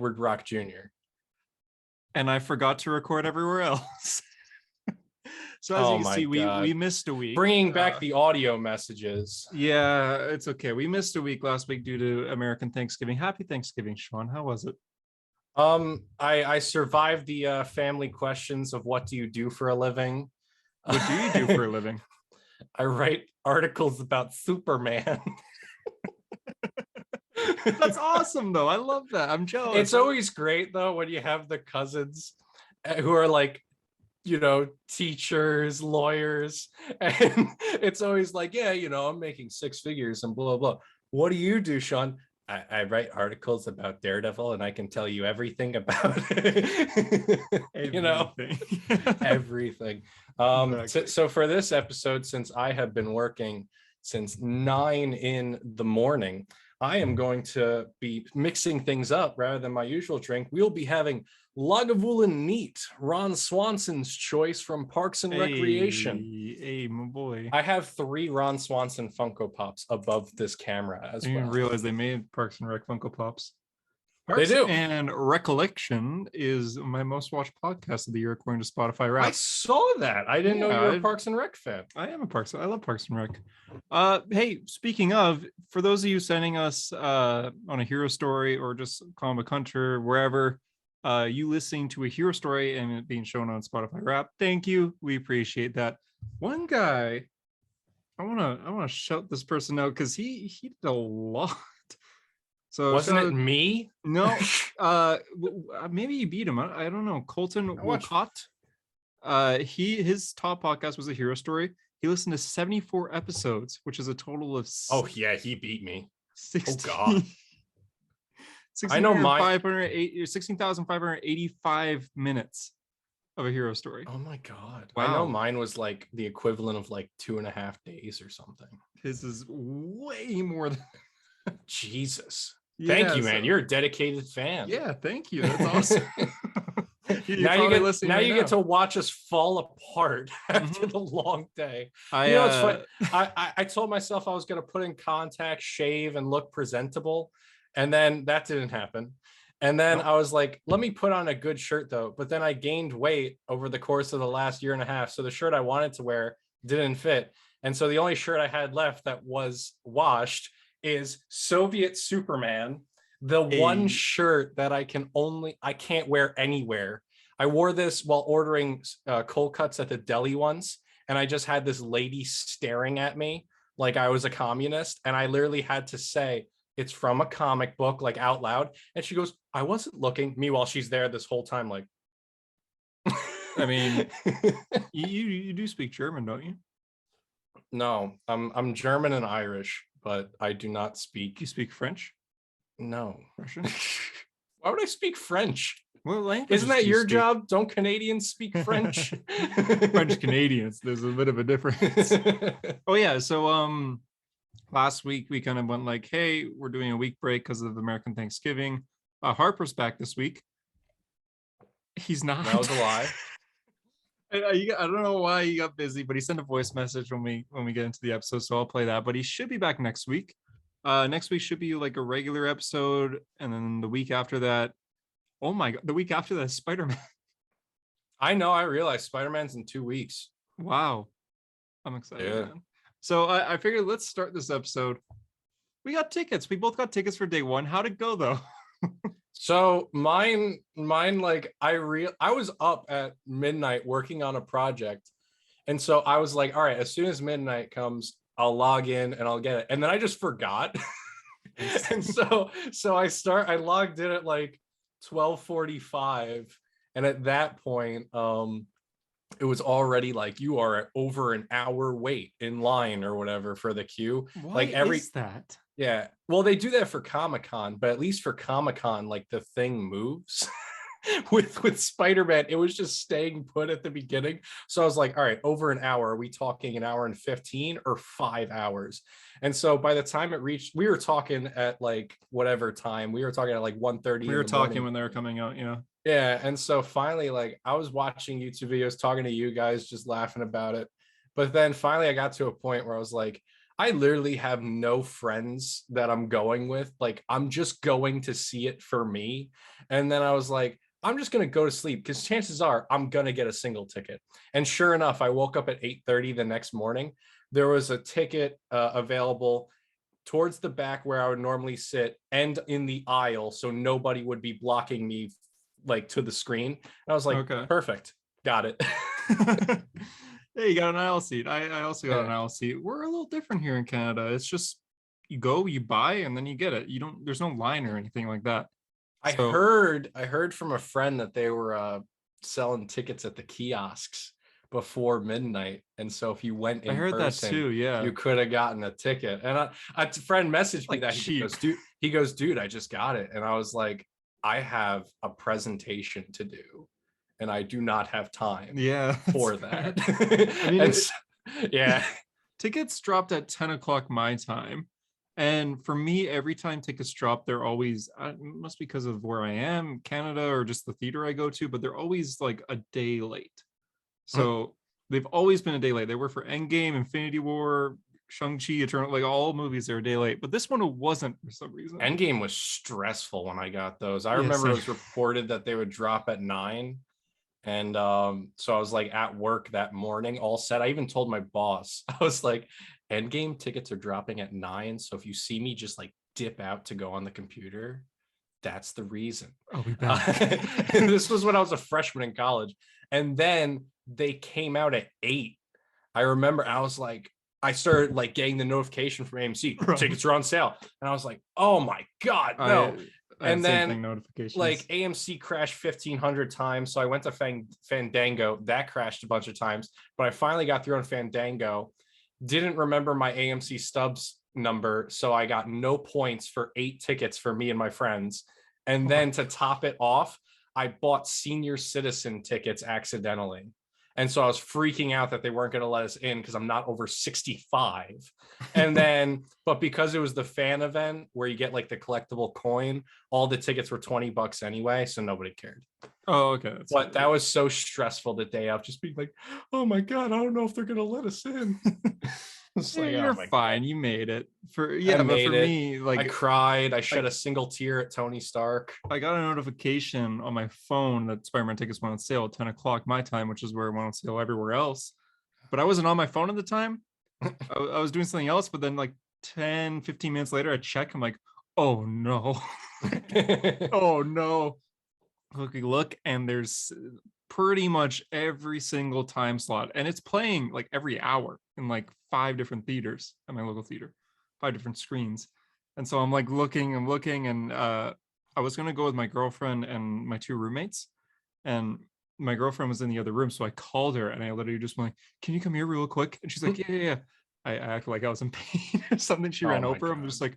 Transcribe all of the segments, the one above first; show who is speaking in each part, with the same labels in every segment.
Speaker 1: Edward Rock Jr.
Speaker 2: And I forgot to record everywhere else. So as you can see, we missed a week.
Speaker 1: Bringing back the audio messages.
Speaker 2: Yeah, it's okay. We missed a week last week due to American Thanksgiving. Happy Thanksgiving, Sean. How was it?
Speaker 1: I survived the family questions of what do you do for a living?
Speaker 2: What do you do for a living?
Speaker 1: I write articles about Superman.
Speaker 2: That's awesome, though. I love that. I'm jealous.
Speaker 1: It's always great, though, when you have the cousins who are like, teachers, lawyers, and it's always like, yeah, I'm making six figures and blah, blah. What do you do, Sean? I write articles about Daredevil and I can tell you everything about it. Everything.
Speaker 2: Exactly.
Speaker 1: So for this episode, since I have been working since 9 a.m, I am going to be mixing things up rather than my usual drink. We'll be having Lagavulin Neat, Ron Swanson's choice from Parks and Recreation.
Speaker 2: Hey, my boy.
Speaker 1: I have 3 Ron Swanson Funko Pops above this camera as well. I didn't
Speaker 2: realize they made Parks and Rec Funko Pops.
Speaker 1: They do.
Speaker 2: And Recollection is my most watched podcast of the year according to Spotify Wrapped.
Speaker 1: I saw that. I didn't know you were a Parks and Rec fan.
Speaker 2: I am I love Parks and Rec. Hey, speaking of, for those of you sending us on a hero story or just Comic Hunter, wherever, you listening to a hero story and it being shown on Spotify Wrapped, thank you. We appreciate that. One guy, I wanna shout this person out because he did a lot. So
Speaker 1: wasn't it me?
Speaker 2: No, maybe you beat him. I don't know. Colton Walcott. His top podcast was a hero story. He listened to 74 episodes, which is a total of
Speaker 1: he beat me.
Speaker 2: 16,
Speaker 1: oh god. I know
Speaker 2: 16,585 minutes of a hero story.
Speaker 1: Oh my god.
Speaker 2: Wow.
Speaker 1: I know mine was like the equivalent of like 2.5 days or something.
Speaker 2: His is way more than
Speaker 1: Jesus. Thank you, man. You're a dedicated fan.
Speaker 2: Yeah, thank you. That's awesome.
Speaker 1: Now you get to watch us fall apart after the long day. It's funny. I told myself I was going to put in contacts, shave, and look presentable, and then that didn't happen. And then I was like, let me put on a good shirt, though. But then I gained weight over the course of the last year and a half, so the shirt I wanted to wear didn't fit. And so the only shirt I had left that was washed is Soviet Superman, the one shirt that I can't wear anywhere. I wore this while ordering cold cuts at the deli once, and I just had this lady staring at me like I was a communist, and I literally had to say it's from a comic book, like, out loud, and she goes, I wasn't looking. Meanwhile, she's there this whole time, like.
Speaker 2: I mean, you do speak German, don't you?
Speaker 1: No, I'm German and Irish, but I do not speak.
Speaker 2: You speak French?
Speaker 1: No.
Speaker 2: Russian?
Speaker 1: Why would I speak French?
Speaker 2: What language?
Speaker 1: Isn't that your job? Don't Canadians speak French?
Speaker 2: French Canadians. There's a bit of a difference. Oh yeah. So last week we kind of went like, hey, we're doing a week break because of American Thanksgiving. Harper's back this week. He's not.
Speaker 1: That was a lie.
Speaker 2: I don't know why he got busy, but he sent a voice message when we get into the episode, so I'll play that. But he should be back next week. Next week should be like a regular episode, and then the week after that, oh my god, the week after that is Spider-Man.
Speaker 1: I know, I realized Spider-Man's in 2 weeks.
Speaker 2: Wow. I'm excited, man. So I figured let's start this episode. We got tickets. We both got tickets for day one. How'd it go though?
Speaker 1: So mine, like I was up at midnight working on a project. And so I was like, all right, as soon as midnight comes, I'll log in and I'll get it. And then I just forgot. And so I logged in at like 12:45. And at that point, it was already like, you are at over an hour wait in line or whatever for the queue.
Speaker 2: Why is that?
Speaker 1: Yeah. Well, they do that for Comic-Con, but at least for Comic-Con, like the thing moves. with Spider-Man, it was just staying put at the beginning. So I was like, all right, over an hour. Are we talking an hour and 15 or 5 hours? And so by the time it reached, we were talking at like whatever time. We were talking at like 1:30.
Speaker 2: We were talking when they were coming out, yeah.
Speaker 1: Yeah. And so finally, like I was watching YouTube videos, talking to you guys, just laughing about it. But then finally I got to a point where I was like, I literally have no friends that I'm going with. Like, I'm just going to see it for me. And then I was like, I'm just going to go to sleep because chances are I'm going to get a single ticket. And sure enough, I woke up at 8:30 the next morning. There was a ticket available towards the back where I would normally sit and in the aisle. So nobody would be blocking me like to the screen. And I was like,
Speaker 2: Okay.
Speaker 1: perfect. Got it.
Speaker 2: Hey, you got an aisle seat. I also got an aisle seat. We're a little different here in Canada. It's just you go, you buy, and then you get it. You don't. There's no line or anything like that.
Speaker 1: I heard from a friend that they were selling tickets at the kiosks before midnight, and so if you went in person,
Speaker 2: that too. Yeah,
Speaker 1: you could have gotten a ticket. And a friend messaged me
Speaker 2: like
Speaker 1: that
Speaker 2: cheap.
Speaker 1: he goes, dude, I just got it, and I was like, I have a presentation to do, and I do not have time.
Speaker 2: Yeah,
Speaker 1: for that.
Speaker 2: I mean,
Speaker 1: yeah,
Speaker 2: tickets dropped at 10 o'clock my time. And for me, every time tickets drop, they're always, must be because of where I am, Canada, or just the theater I go to, but they're always like a day late. So they've always been a day late. They were for Endgame, Infinity War, Shang-Chi, Eternal, like all movies are a day late. But this one wasn't for some reason.
Speaker 1: Endgame was stressful when I got those. I remember it was reported that they would drop at 9. And so I was like at work that morning, all set. I even told my boss, I was like, Endgame tickets are dropping at 9. So if you see me just like dip out to go on the computer, that's the reason.
Speaker 2: I'll be back.
Speaker 1: And this was when I was a freshman in college. And then they came out at 8. I remember I was like, I started like getting the notification from AMC, tickets are on sale. And I was like, oh my God, no. And then notifications. Like AMC crashed 1,500 times. So I went to Fandango. That crashed a bunch of times. But I finally got through on Fandango. Didn't remember my AMC stubs number. So I got no points for 8 tickets for me and my friends. And then to top it off, I bought senior citizen tickets accidentally. And so I was freaking out that they weren't going to let us in because I'm not over 65. And then, but because it was the fan event where you get like the collectible coin, all the tickets were $20 anyway. So nobody cared.
Speaker 2: Oh, okay.
Speaker 1: But that was so stressful the day of just being like, oh my God, I don't know if they're going to let us in.
Speaker 2: It's like, you're fine. God. You made it.
Speaker 1: Me, like I cried. I shed a single tear at Tony Stark.
Speaker 2: I got a notification on my phone that Spider-Man tickets went on sale at 10 o'clock my time, which is where it went on sale everywhere else. But I wasn't on my phone at the time. I was doing something else. But then like 10, 15 minutes later, I check. I'm like, oh no. Oh no. Look, and there's pretty much every single time slot, and it's playing like every hour in like 5 different theaters at my local theater, 5 different screens. And so I'm like looking and I was going to go with my girlfriend and my 2 roommates, and my girlfriend was in the other room, so I called her and I literally just went like, can you come here real quick? And she's like, yeah. I acted like I was in pain or something. She ran over. I'm just like,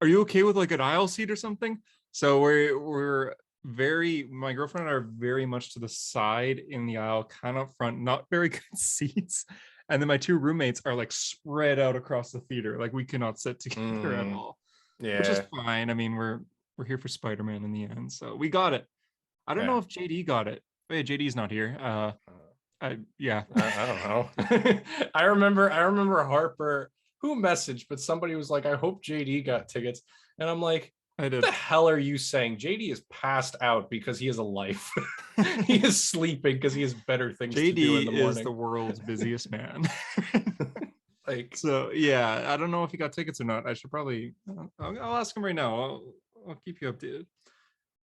Speaker 2: are you okay with like an aisle seat or something? So we're my girlfriend and I are very much to the side in the aisle, kind of front, not very good seats. And then my 2 roommates are like spread out across the theater. Like we cannot sit together at all. Yeah. Which is fine. I mean, we're here for Spider-Man in the end. So we got it. I don't know if JD got it. Oh, yeah, JD's not here. I don't know.
Speaker 1: I remember Harper, who messaged, but somebody was like, I hope JD got tickets. And I'm like, what the hell are you saying? JD is passed out because he has a life. He is sleeping because he has better things to do in the morning.
Speaker 2: JD is the world's busiest man. Like, so yeah, I don't know if he got tickets or not. I should probably, I'll ask him right now. I'll keep you updated.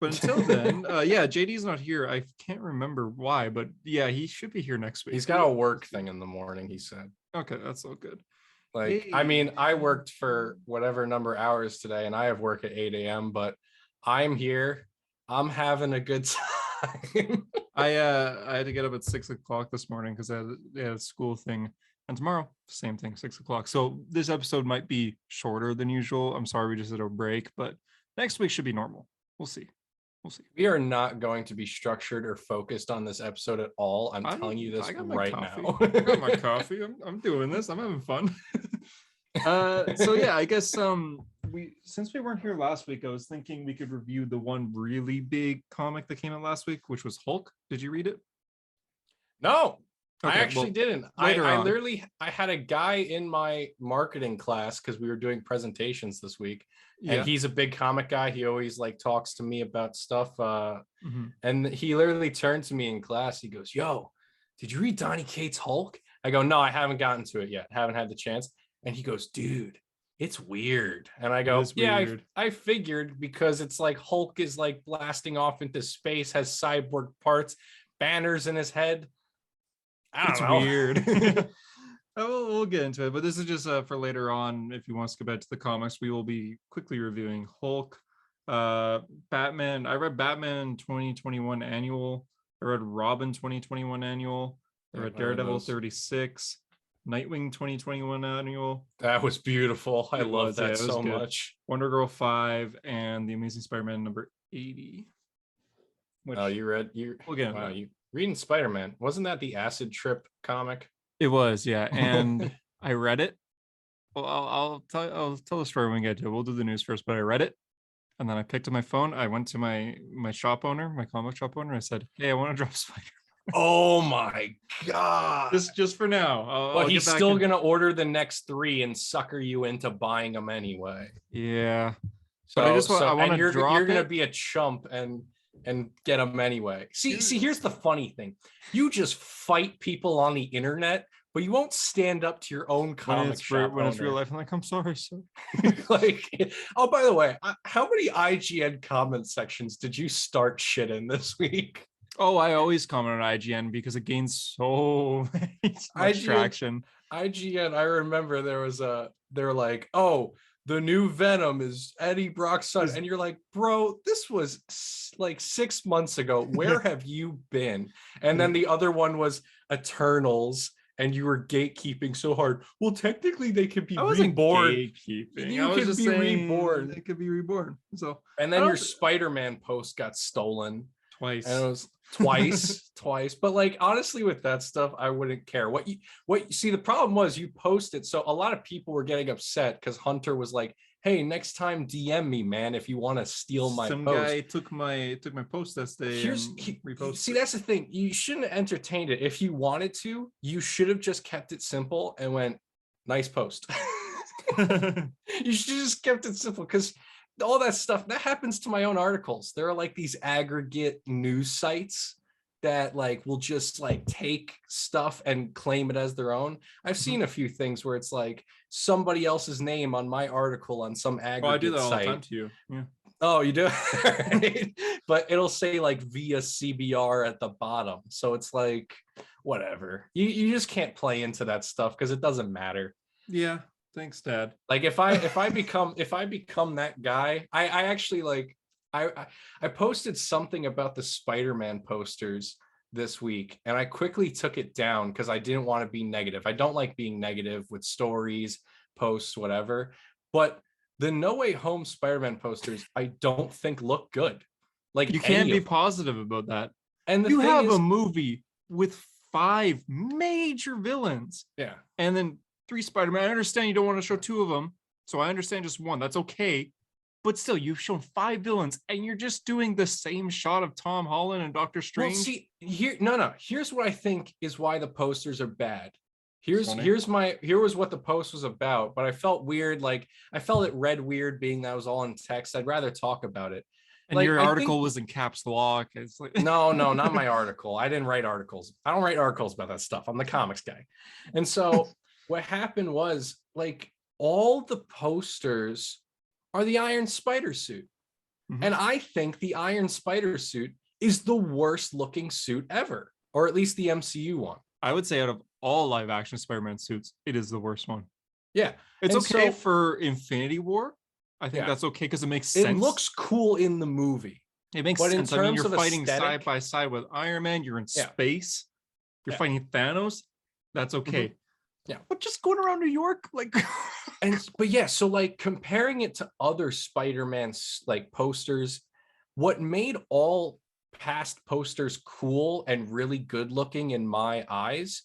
Speaker 2: But until then, yeah, JD's not here. I can't remember why, but yeah, he should be here next week.
Speaker 1: He's got a work thing in the morning, he said.
Speaker 2: Okay, that's all good.
Speaker 1: Like, hey. I mean, I worked for whatever number of hours today, and I have work at 8 a.m., but I'm here. I'm having a good time.
Speaker 2: I had to get up at 6 o'clock this morning because I had a school thing. And tomorrow, same thing, 6 o'clock. So this episode might be shorter than usual. I'm sorry we just did a break, but next week should be normal. We'll see.
Speaker 1: We are not going to be structured or focused on this episode at all. I'm telling you this right now.
Speaker 2: I got my coffee. I'm doing this. I'm having fun. So yeah, I guess since we weren't here last week, I was thinking we could review the one really big comic that came out last week, which was Hulk. Did you read it?
Speaker 1: No. Okay, I actually didn't. I literally had a guy in my marketing class because we were doing presentations this week, and he's a big comic guy. He always like talks to me about stuff. And he literally turned to me in class. He goes, "Yo, did you read Donny Cates' Hulk?" I go, "No, I haven't gotten to it yet. Haven't had the chance." And he goes, "Dude, it's weird." And I go, "Yeah, I figured because it's like Hulk is like blasting off into space, has cyborg parts, banners in his head.
Speaker 2: It's weird." We'll get into it, but this is just for later on. If you want to skip back to the comics, we will be quickly reviewing Hulk, Batman. I read Batman 2021 annual. I read Robin 2021 annual. I read Daredevil 36, Nightwing 2021 annual.
Speaker 1: That was beautiful. I love that so much.
Speaker 2: Wonder Girl 5 and The Amazing Spider-Man number 80.
Speaker 1: We'll get wow, you reading Spider-Man. Wasn't that the acid trip comic?
Speaker 2: It was, yeah. And I read it. Well, I'll tell the story when we get to it. We'll do the news first, but I read it. And then I picked up my phone. I went to my shop owner, my comic shop owner. I said, "Hey, I want to drop Spider."
Speaker 1: Oh my god!
Speaker 2: Just for now.
Speaker 1: Well, he's still gonna order the next 3 and sucker you into buying them anyway.
Speaker 2: Yeah.
Speaker 1: So I want to drop. You're gonna be a chump and get them anyway. See, here's the funny thing: you just fight people on the internet, but you won't stand up to your own comic shop
Speaker 2: when it's real life. I'm like, "I'm sorry, sir."
Speaker 1: Like, oh, by the way, how many IGN comment sections did you start shit in this week?
Speaker 2: Oh, I always comment on IGN because it gains so much traction.
Speaker 1: IGN, I remember they're like, "Oh, the new Venom is Eddie Brock's son," and you're like, "Bro, this was like 6 months ago. Where have you been?" And then the other one was Eternals, and you were gatekeeping so hard. Well, technically, they could be reborn.
Speaker 2: Gatekeeping.
Speaker 1: You could be reborn.
Speaker 2: They could be reborn. So,
Speaker 1: and then your Spider-Man post got stolen
Speaker 2: twice,
Speaker 1: and it was twice. But like, honestly, with that stuff, I wouldn't care. What you see, the problem was you posted, so a lot of people were getting upset because Hunter was like, "Hey, next time DM me, man, if you want to steal my
Speaker 2: Some
Speaker 1: post."
Speaker 2: guy took my post that day.
Speaker 1: See, that's the thing. You shouldn't have entertained it. If you wanted to, you should have just kept it simple and went, "Nice post." You should have just kept it simple, because all that stuff that happens to my own articles. There are like these aggregate news sites that like will just like take stuff and claim it as their own. I've seen a few things where it's like somebody else's name on my article on some aggregate site.
Speaker 2: I do that all the time to you. Yeah.
Speaker 1: Oh, you do? Right? But it'll say like via CBR at the bottom. So it's like, whatever. You just can't play into that stuff because it doesn't matter.
Speaker 2: Yeah. Thanks, Dad.
Speaker 1: Like if I become that guy, I actually like I posted something about the Spider-Man posters this week, and I quickly took it down because I didn't want to be negative. I don't like being negative with stories, posts, whatever. But the No Way Home Spider-Man posters, I don't think look good. Like,
Speaker 2: you can't be positive about that.
Speaker 1: And
Speaker 2: you have a movie with 5 major villains.
Speaker 1: Yeah.
Speaker 2: And then 3 Spider-Man. I understand you don't want to show 2 of them, so I understand just 1. That's okay. But still, you've shown 5 villains, and you're just doing the same shot of Tom Holland and Doctor Strange.
Speaker 1: Well, see, here's what I think is why the posters are bad. Here was what the post was about, but I felt weird. Like, I felt it read weird being that it was all in text. I'd rather talk about it.
Speaker 2: And like, your article was in caps lock. It's like
Speaker 1: no, not my article. I didn't write articles. I don't write articles about that stuff. I'm the comics guy. And so what happened was, like, all the posters are the Iron Spider suit. Mm-hmm. And I think the Iron Spider suit is the worst looking suit ever, or at least the MCU one.
Speaker 2: I would say out of all live action Spider-Man suits, it is the worst one.
Speaker 1: Yeah.
Speaker 2: It's okay for Infinity War. I think that's okay because it makes sense.
Speaker 1: It looks cool in the movie.
Speaker 2: It makes sense. I mean, you're fighting side by side with Iron Man. You're in space. You're fighting Thanos. That's okay. Mm-hmm.
Speaker 1: Yeah.
Speaker 2: But just going around New York, like
Speaker 1: so like comparing it to other Spider-Man like posters, what made all past posters cool and really good looking in my eyes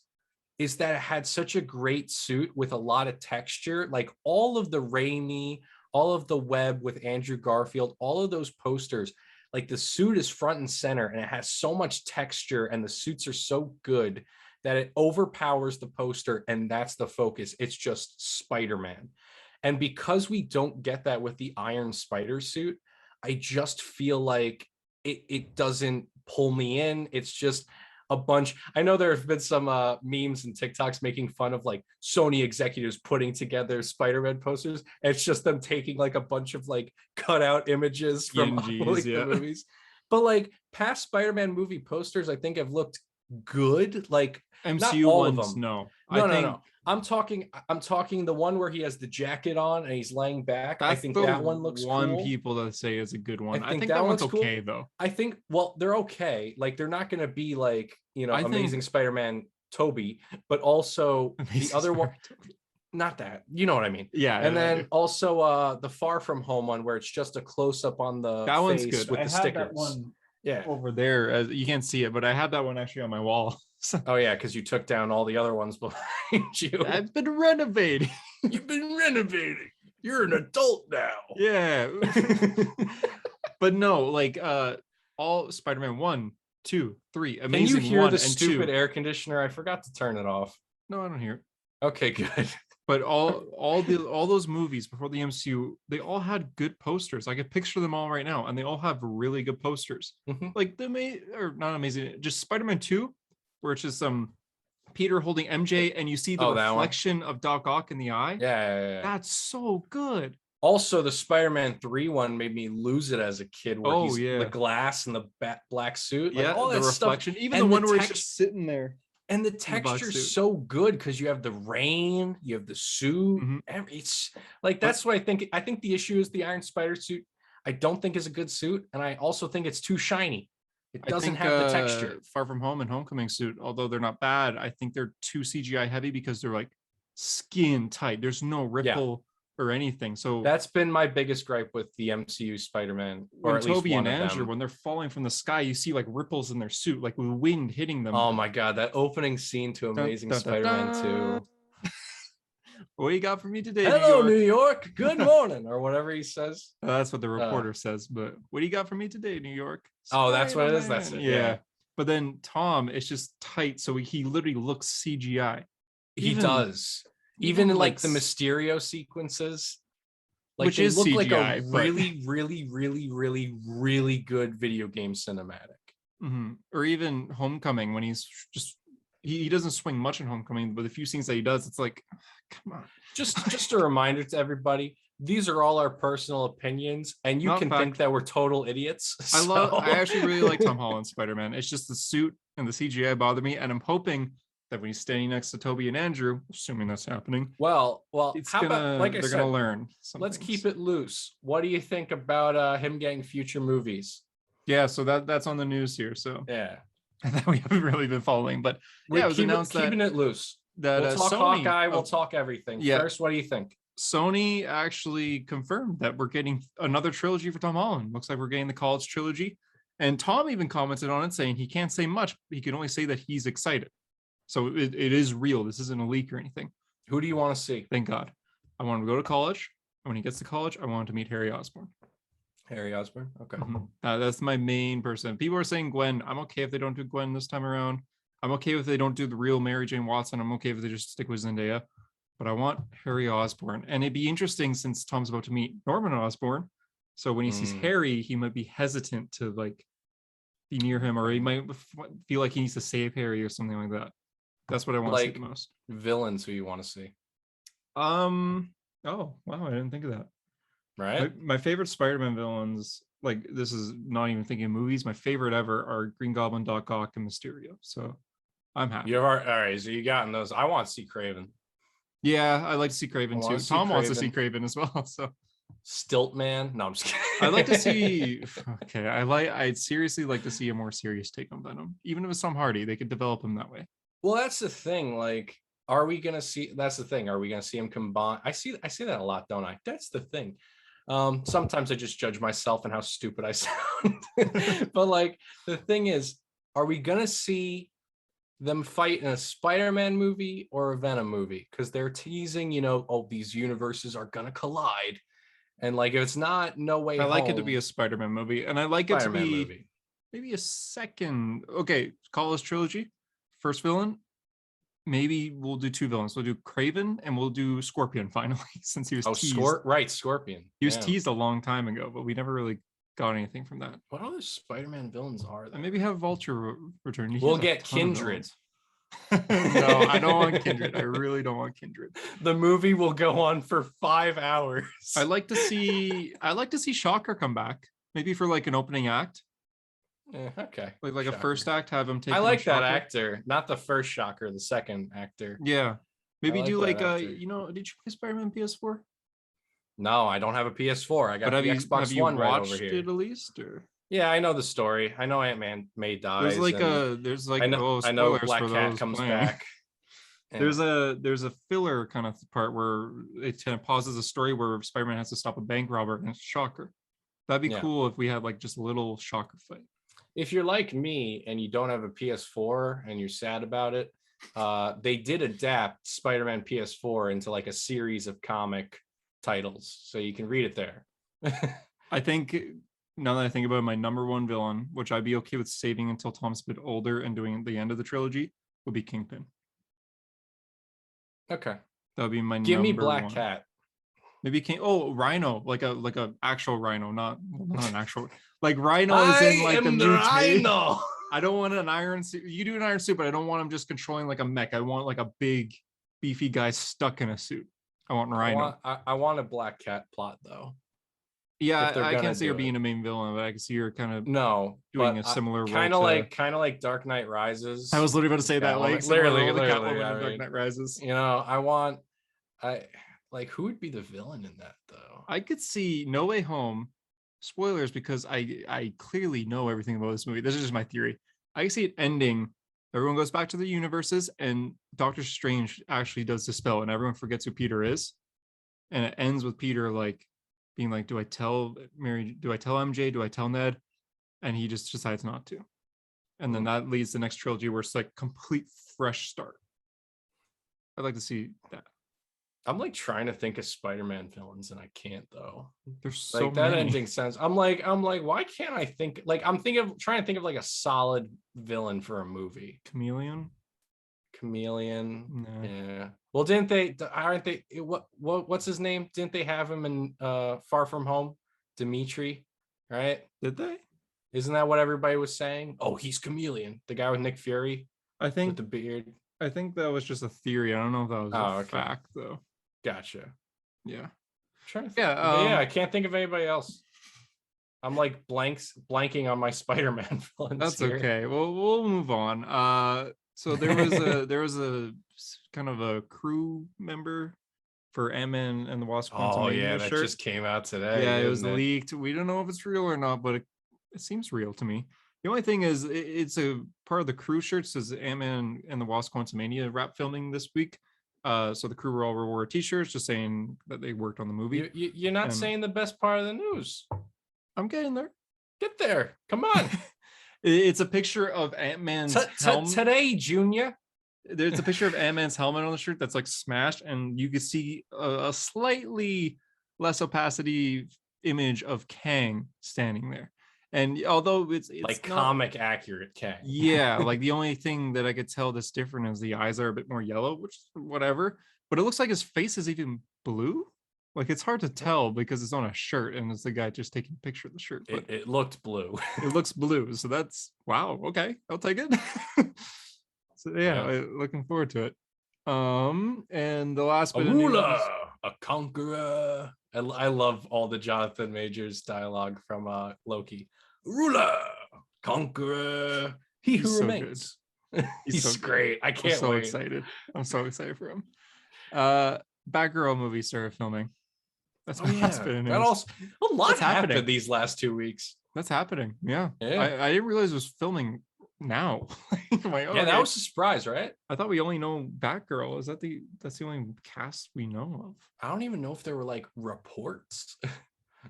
Speaker 1: is that it had such a great suit with a lot of texture. Like all of the Raimi, all of the Web with Andrew Garfield, all of those posters, like the suit is front and center and it has so much texture and the suits are so good that it overpowers the poster and that's the focus. It's just Spider-Man. And because we don't get that with the Iron Spider suit, I just feel like it doesn't pull me in. It's just a bunch. I know there have been some memes and TikToks making fun of like Sony executives putting together Spider-Man posters. It's just them taking like a bunch of like cutout images from like the movies. But like past Spider-Man movie posters, I think have looked good. Like
Speaker 2: MCU
Speaker 1: not all
Speaker 2: ones,
Speaker 1: of them.
Speaker 2: no.
Speaker 1: No. I'm talking the one where he has the jacket on and he's laying back. I think that one looks cool.
Speaker 2: People that say is a good one.
Speaker 1: I think that one's okay cool. Though. I think, well, they're okay. Like they're not going to be like, you know, Amazing Spider-Man Toby, but also the other one. Not that, you know what I mean?
Speaker 2: Yeah.
Speaker 1: And then also the Far From Home one where it's just a close up on the
Speaker 2: that one's
Speaker 1: face
Speaker 2: good.
Speaker 1: with
Speaker 2: I
Speaker 1: the
Speaker 2: have
Speaker 1: stickers.
Speaker 2: That one over there. You can't see it, but I had that one actually on my wall.
Speaker 1: Oh yeah, because you took down all the other ones behind you.
Speaker 2: I've been renovating.
Speaker 1: You've been renovating. You're an adult now.
Speaker 2: Yeah. But no, like all Spider-Man 1, 2, 3, Amazing.
Speaker 1: Can you hear
Speaker 2: 1
Speaker 1: the
Speaker 2: and
Speaker 1: stupid
Speaker 2: 2.
Speaker 1: air conditioner? I forgot to turn it off.
Speaker 2: No, I don't hear it.
Speaker 1: Okay, good.
Speaker 2: But all those movies before the MCU, they all had good posters. I could picture them all right now, and they all have really good posters.
Speaker 1: Mm-hmm.
Speaker 2: Like or not Amazing, just Spider-Man 2, where it's just Peter holding MJ, and you see the reflection of Doc Ock in the eye.
Speaker 1: Yeah.
Speaker 2: That's so good.
Speaker 1: Also, the Spider-Man 3 one made me lose it as a kid. Where he's the glass and the black suit. Like, all that reflection.
Speaker 2: Stuff. Even the one where he's just sitting there.
Speaker 1: And the texture's so good because you have the rain, you have the suit. Mm-hmm. It's like that's what I think. I think the issue is the Iron Spider suit. I don't think is a good suit, and I also think it's too shiny. It doesn't have the texture.
Speaker 2: Far From Home and Homecoming suit, although they're not bad, I think they're too CGI heavy because they're like skin tight. There's no ripple or anything. So
Speaker 1: that's been my biggest gripe with the MCU Spider-Man.
Speaker 2: When Toby and Andrew, when they're falling from the sky, you see like ripples in their suit, like with wind hitting them.
Speaker 1: Oh my god, that opening scene to Amazing Spider-Man 2.
Speaker 2: What do you got for me today?
Speaker 1: Hello, New York. Good morning, or whatever he says.
Speaker 2: That's what the reporter says. But what do you got for me today, New York?
Speaker 1: Oh, that's what it is. That's it.
Speaker 2: Yeah. But then Tom, it's just tight, so he literally looks CGI.
Speaker 1: He does. Even in like the Mysterio sequences, like
Speaker 2: which
Speaker 1: they look
Speaker 2: CGI,
Speaker 1: like a really good video game cinematic.
Speaker 2: Mm-hmm. Or even Homecoming, when he's just he doesn't swing much in Homecoming, but the few scenes that he does, it's like, come on.
Speaker 1: Just a reminder to everybody, these are all our personal opinions, and you can think that we're total idiots.
Speaker 2: I actually really like Tom Holland's Spider-Man. It's just the suit and the CGI bother me, and I'm hoping that when he's standing next to Toby and Andrew, assuming that's happening.
Speaker 1: Well, how about, like I said,
Speaker 2: they're gonna learn.
Speaker 1: Let's keep it loose. What do you think about him getting future movies?
Speaker 2: Yeah, so that's on the news here. So
Speaker 1: yeah,
Speaker 2: that we haven't really been following, but it was announced that
Speaker 1: keeping it loose.
Speaker 2: That
Speaker 1: we'll talk
Speaker 2: Sony,
Speaker 1: Hawkeye. We'll talk everything. Yeah. First, what do you think?
Speaker 2: Sony actually confirmed that we're getting another trilogy for Tom Holland. Looks like we're getting the college trilogy, and Tom even commented on it, saying he can't say much. He can only say that he's excited. So it is real. This isn't a leak or anything.
Speaker 1: Who do you want to see?
Speaker 2: Thank God. I want him to go to college. And when he gets to college, I want him to meet Harry Osborn.
Speaker 1: Harry Osborn? Okay.
Speaker 2: Mm-hmm. That's my main person. People are saying Gwen. I'm okay if they don't do Gwen this time around. I'm okay if they don't do the real Mary Jane Watson. I'm okay if they just stick with Zendaya. But I want Harry Osborn. And it'd be interesting since Tom's about to meet Norman Osborn. So when he sees Harry, he might be hesitant to like be near him, or he might feel like he needs to save Harry or something like that. That's what I want to see the most.
Speaker 1: Villains who you want to see.
Speaker 2: Oh, wow, I didn't think of that.
Speaker 1: Right.
Speaker 2: My favorite Spider-Man villains, like this is not even thinking of movies, my favorite ever are Green Goblin, Doc Ock, and Mysterio. So I'm happy.
Speaker 1: All right, so you got in those. I want to see Craven.
Speaker 2: Yeah, I like to see Craven too. Tom wants to see Craven as well. So
Speaker 1: Stilt Man. No, I'm just kidding.
Speaker 2: I'd like to see I'd seriously like to see a more serious take on Venom. Even if it's Tom Hardy, they could develop him that way.
Speaker 1: Well, that's the thing. Like, are we gonna see? That's the thing. Are we gonna see him combine? I see that a lot, don't I? That's the thing. Sometimes I just judge myself and how stupid I sound. But like, the thing is, are we gonna see them fight in a Spider-Man movie or a Venom movie? Because they're teasing, these universes are gonna collide, and like, if it's not No Way Home,
Speaker 2: I like it to be a Spider-Man movie, and I like it to be maybe a second. Okay, college trilogy. First villain, maybe we'll do 2 villains. We'll do Kraven and we'll do Scorpion finally, since he was teased.
Speaker 1: Scorpion.
Speaker 2: He was teased a long time ago, but we never really got anything from that.
Speaker 1: What other Spider-Man villains are there?
Speaker 2: And maybe have Vulture return.
Speaker 1: We'll get Kindred.
Speaker 2: No, I don't want Kindred. I really don't want Kindred.
Speaker 1: The movie will go on for 5 hours.
Speaker 2: I'd like to see Shocker come back, maybe for like an opening act.
Speaker 1: Yeah, okay.
Speaker 2: Like a first act, have him take.
Speaker 1: I like that actor, not the first Shocker, the second actor.
Speaker 2: Yeah, maybe do like did you play Spider-Man PS4?
Speaker 1: No, I don't have a PS4. I got the Xbox One right over here.
Speaker 2: It at least, or?
Speaker 1: Yeah, I know the story. I know May dies.
Speaker 2: I
Speaker 1: know Black Cat comes back.
Speaker 2: Yeah. There's a filler kind of part where it kind of pauses a story where Spider-Man has to stop a bank robber and it's Shocker. That'd be cool if we had like just a little Shocker fight.
Speaker 1: If you're like me and you don't have a PS4 and you're sad about it, they did adapt Spider-Man PS4 into like a series of comic titles, so you can read it there.
Speaker 2: I think now that I think about it, my number one villain, which I'd be okay with saving until Tom's a bit older and doing the end of the trilogy, would be Kingpin.
Speaker 1: Okay,
Speaker 2: that would be my.
Speaker 1: Give me Black Cat.
Speaker 2: Maybe Rhino, like a actual Rhino, not an actual. Like Rhino is in like the Rhino. I don't want an iron suit. You do an iron suit, but I don't want him just controlling like a mech. I want like a big, beefy guy stuck in a suit. I want Rhino.
Speaker 1: I want a Black Cat plot though.
Speaker 2: Yeah, I can't see her being a main villain, but I can see her kind of doing a similar
Speaker 1: kind of like Dark Knight Rises.
Speaker 2: I was literally about to say that, like
Speaker 1: literally
Speaker 2: Dark Knight Rises.
Speaker 1: You know, who would be the villain in that though?
Speaker 2: I could see No Way Home. Spoilers, because I clearly know everything about this movie. This is just my theory. I can see it ending. Everyone goes back to the universes, and Doctor Strange actually does the spell, and everyone forgets who Peter is. And it ends with Peter like being like, "Do I tell Mary? Do I tell MJ? Do I tell Ned?" And he just decides not to. And then that leads the next trilogy where it's like complete fresh start. I'd like to see that.
Speaker 1: I'm like trying to think of Spider-Man villains and I can't though.
Speaker 2: There's so
Speaker 1: like
Speaker 2: many.
Speaker 1: That ending sense. I'm like, why can't I think? Like, I'm trying to think of like a solid villain for a movie.
Speaker 2: Chameleon.
Speaker 1: No. Yeah. Well, aren't they? What's his name? Didn't they have him in Far From Home? Dimitri, right?
Speaker 2: Did they?
Speaker 1: Isn't that what everybody was saying? Oh, he's Chameleon, the guy with Nick Fury.
Speaker 2: I think
Speaker 1: with the beard.
Speaker 2: I think that was just a theory. I don't know if that was a fact though.
Speaker 1: Gotcha.
Speaker 2: Yeah.
Speaker 1: I'm trying to think. I can't think of anybody else. I'm like blanking on my Spider-Man villains.
Speaker 2: That's
Speaker 1: here.
Speaker 2: okay. Well, we'll move on. So there was a kind of a crew member for Ant-Man and the Wasp.
Speaker 1: Oh yeah, that just came out today.
Speaker 2: Yeah, it was leaked. We don't know if it's real or not, but it seems real to me. The only thing is, it's a part of the crew shirt says Ant-Man and the Wasp: Quantumania wrap filming this week. So the crew were all wore T-shirts, just saying that they worked on the movie.
Speaker 1: You're not saying the best part of the news.
Speaker 2: I'm getting there.
Speaker 1: Get there. Come on.
Speaker 2: It's a picture of Ant-Man's helmet.
Speaker 1: Today, Junior.
Speaker 2: There's a picture of Ant-Man's helmet on the shirt that's like smashed, and you can see a slightly less opacity image of Kang standing there. And although it's
Speaker 1: like
Speaker 2: not,
Speaker 1: comic accurate Kang.
Speaker 2: Yeah, like the only thing that I could tell that's different is the eyes are a bit more yellow, which whatever. But it looks like his face is even blue. Like it's hard to tell because it's on a shirt and it's the guy just taking a picture of the shirt. But
Speaker 1: it looked blue.
Speaker 2: It looks blue. So that's wow. Okay, I'll take it. So yeah, looking forward to it. And the last bit of news,
Speaker 1: a conqueror. I love all the Jonathan Majors dialogue from Loki. Ruler, conqueror, he who remains. He's so great. I can't wait.
Speaker 2: Excited. I'm so excited for him. Batgirl movie started filming. That's last bit of news.
Speaker 1: That also, a lot happened these last 2 weeks.
Speaker 2: That's happening. Yeah. I didn't realize it was filming now.
Speaker 1: That was a surprise, right?
Speaker 2: I thought we only know Batgirl. That's the only cast we know of?
Speaker 1: I don't even know if there were like reports.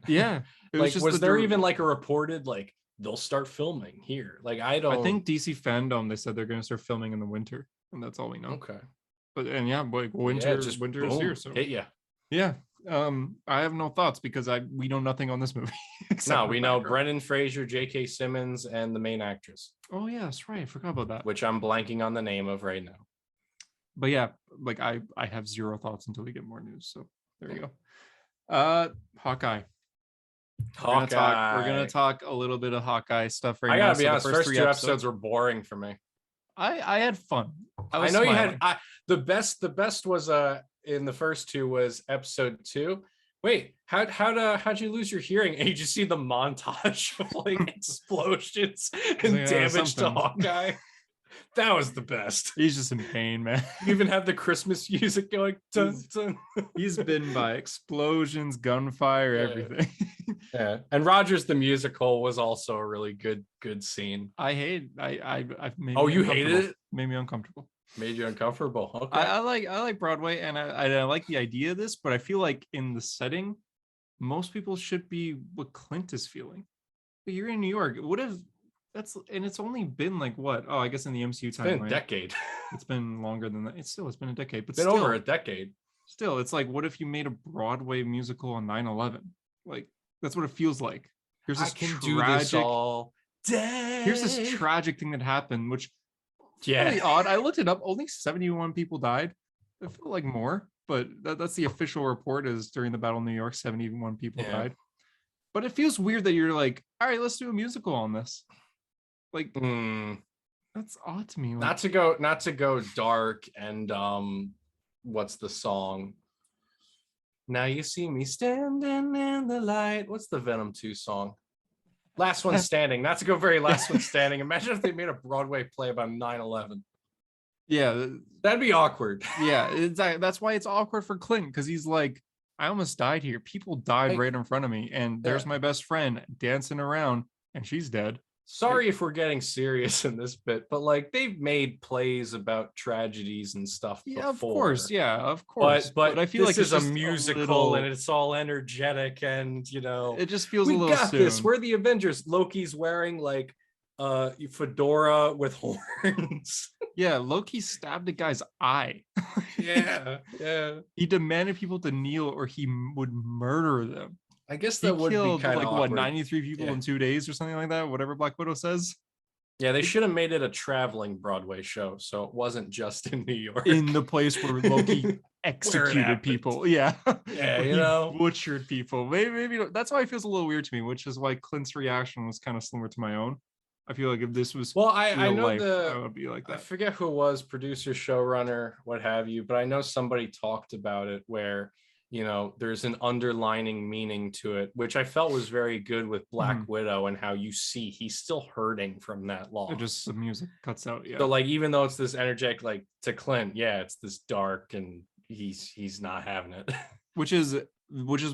Speaker 2: Yeah.
Speaker 1: Was there even like a reported like they'll start filming here? Like I
Speaker 2: think DC Fandom, they said they're gonna start filming in the winter, and that's all we know.
Speaker 1: Okay.
Speaker 2: But like winter is here. So yeah. I have no thoughts because we know nothing on this movie.
Speaker 1: No, we know Brendan Fraser, J.K. Simmons, and the main actress.
Speaker 2: Oh yeah, that's right. I forgot about that.
Speaker 1: Which I'm blanking on the name of right now.
Speaker 2: But yeah, like I have zero thoughts until we get more news. So there you go. Hawkeye. We're gonna talk a little bit of Hawkeye stuff right now.
Speaker 1: I gotta be honest, first 2 episodes were boring for me.
Speaker 2: I had fun.
Speaker 1: I know smiling. You had the best was in the first 2 was episode 2. Wait, how'd you lose your hearing? And you just see the montage of like explosions and damage to Hawkeye. That was the best.
Speaker 2: He's just in pain, man.
Speaker 1: You even have the Christmas music going. Dun, dun.
Speaker 2: He's been by explosions, gunfire, everything.
Speaker 1: Yeah, and Rogers the musical was also a really good scene.
Speaker 2: I hate. I
Speaker 1: oh, you hated it?
Speaker 2: Made me uncomfortable.
Speaker 1: Made you uncomfortable. Okay.
Speaker 2: I like Broadway, and I like the idea of this, but I feel like in the setting, most people should be what Clint is feeling. But you're in New York. What if? And it's only been like what? Oh, I guess in the MCU time,
Speaker 1: it's been a decade.
Speaker 2: It's been longer than that. It's been a decade, but
Speaker 1: it's been over a decade.
Speaker 2: Still, it's like, what if you made a Broadway musical on 9/11? Like, that's what it feels like. Here's this Here's this tragic thing that happened, which really odd. I looked it up. Only 71 people died. I feel like more, but that's the official report. Is during the Battle of New York, 71 people died. But it feels weird that you're like, all right, let's do a musical on this. Like that's odd to me.
Speaker 1: Like, not to go dark and what's the song? Now you see me standing in the light. What's the Venom 2 song? Last One Standing. Not to go very Last One Standing. Imagine if they made a Broadway play about 9/11.
Speaker 2: Yeah,
Speaker 1: that'd be awkward.
Speaker 2: Yeah, that's why it's awkward for Clint, because he's like, I almost died here. People died right in front of me, and there's my best friend dancing around, and she's dead.
Speaker 1: Sorry if we're getting serious in this bit, but like they've made plays about tragedies and stuff before.
Speaker 2: Of course.
Speaker 1: But I feel like this is a musical and it's all energetic, and you know,
Speaker 2: it just feels a little soon.
Speaker 1: This. We're the Avengers. Loki's wearing like fedora with horns.
Speaker 2: Yeah, Loki stabbed a guy's eye.
Speaker 1: Yeah.
Speaker 2: He demanded people to kneel or he would murder them.
Speaker 1: I guess that would be kind of
Speaker 2: like what, 93 people in 2 days or something like that, whatever Black Widow says.
Speaker 1: Yeah, they should have made it a traveling Broadway show, so it wasn't just in New York.
Speaker 2: In the place where Loki executed people. Yeah,
Speaker 1: you know,
Speaker 2: butchered people. Maybe that's why it feels a little weird to me, which is why Clint's reaction was kind of similar to my own. I feel like if this was
Speaker 1: I know
Speaker 2: life, I would be like that.
Speaker 1: I forget who it was, producer, showrunner, what have you, but I know somebody talked about it where, you know, there's an underlining meaning to it, which I felt was very good with Black Widow, and how you see he's still hurting from that loss.
Speaker 2: Just the music cuts out. Yeah.
Speaker 1: So like, even though it's this energetic, like to Clint, it's this dark, and he's not having it. Which is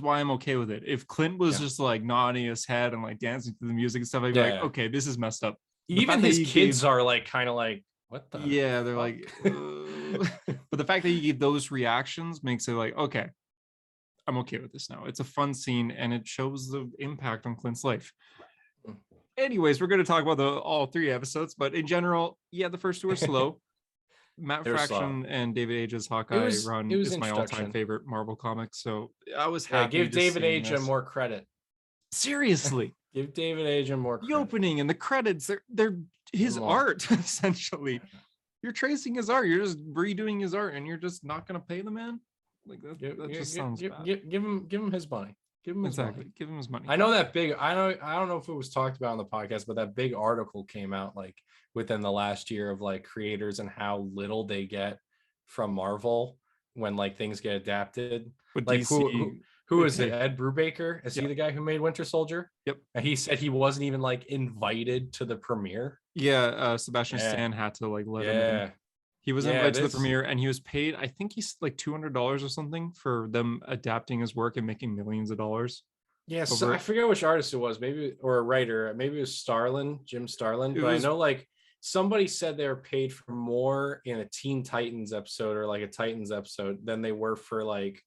Speaker 2: why I'm okay with it. If Clint was just like nodding his head and like dancing to the music and stuff, I'd be like, okay, this is messed up.
Speaker 1: Even his kids are like kind of like, what the?
Speaker 2: Yeah, they're like. But the fact that you gave those reactions makes it like, okay, I'm okay with this now. It's a fun scene and it shows the impact on Clint's life. Anyways, we're going to talk about all 3 episodes, but in general, the first 2 are slow. Matt Fraction and David Age's Hawkeye run is my all-time favorite Marvel comic, so I was happy.
Speaker 1: Give David Age more credit.
Speaker 2: Seriously,
Speaker 1: give David Age more credit.
Speaker 2: The opening and the credits, they're his art, essentially. You're tracing his art. You're just redoing his art, and you're just not going to pay the man. Like that just sounds bad.
Speaker 1: Give him his money. Give him his money.
Speaker 2: Give him his money.
Speaker 1: I know that big. I don't know if it was talked about on the podcast, but that big article came out like within the last year of like creators and how little they get from Marvel when like things get adapted.
Speaker 2: But
Speaker 1: like who is it? Ed Brubaker? Is he the guy who made Winter Soldier?
Speaker 2: Yep.
Speaker 1: And he said he wasn't even like invited to the premiere.
Speaker 2: Yeah, Sebastian Stan had to like let him in. He was invited to the premiere, and he was paid, I think he's like $200 or something for them adapting his work and making millions of dollars.
Speaker 1: Yeah, so I forget which artist it was, maybe, or a writer, maybe it was Jim Starlin. But I know like somebody said they were paid for more in a Teen Titans episode or like a Titans episode than they were for like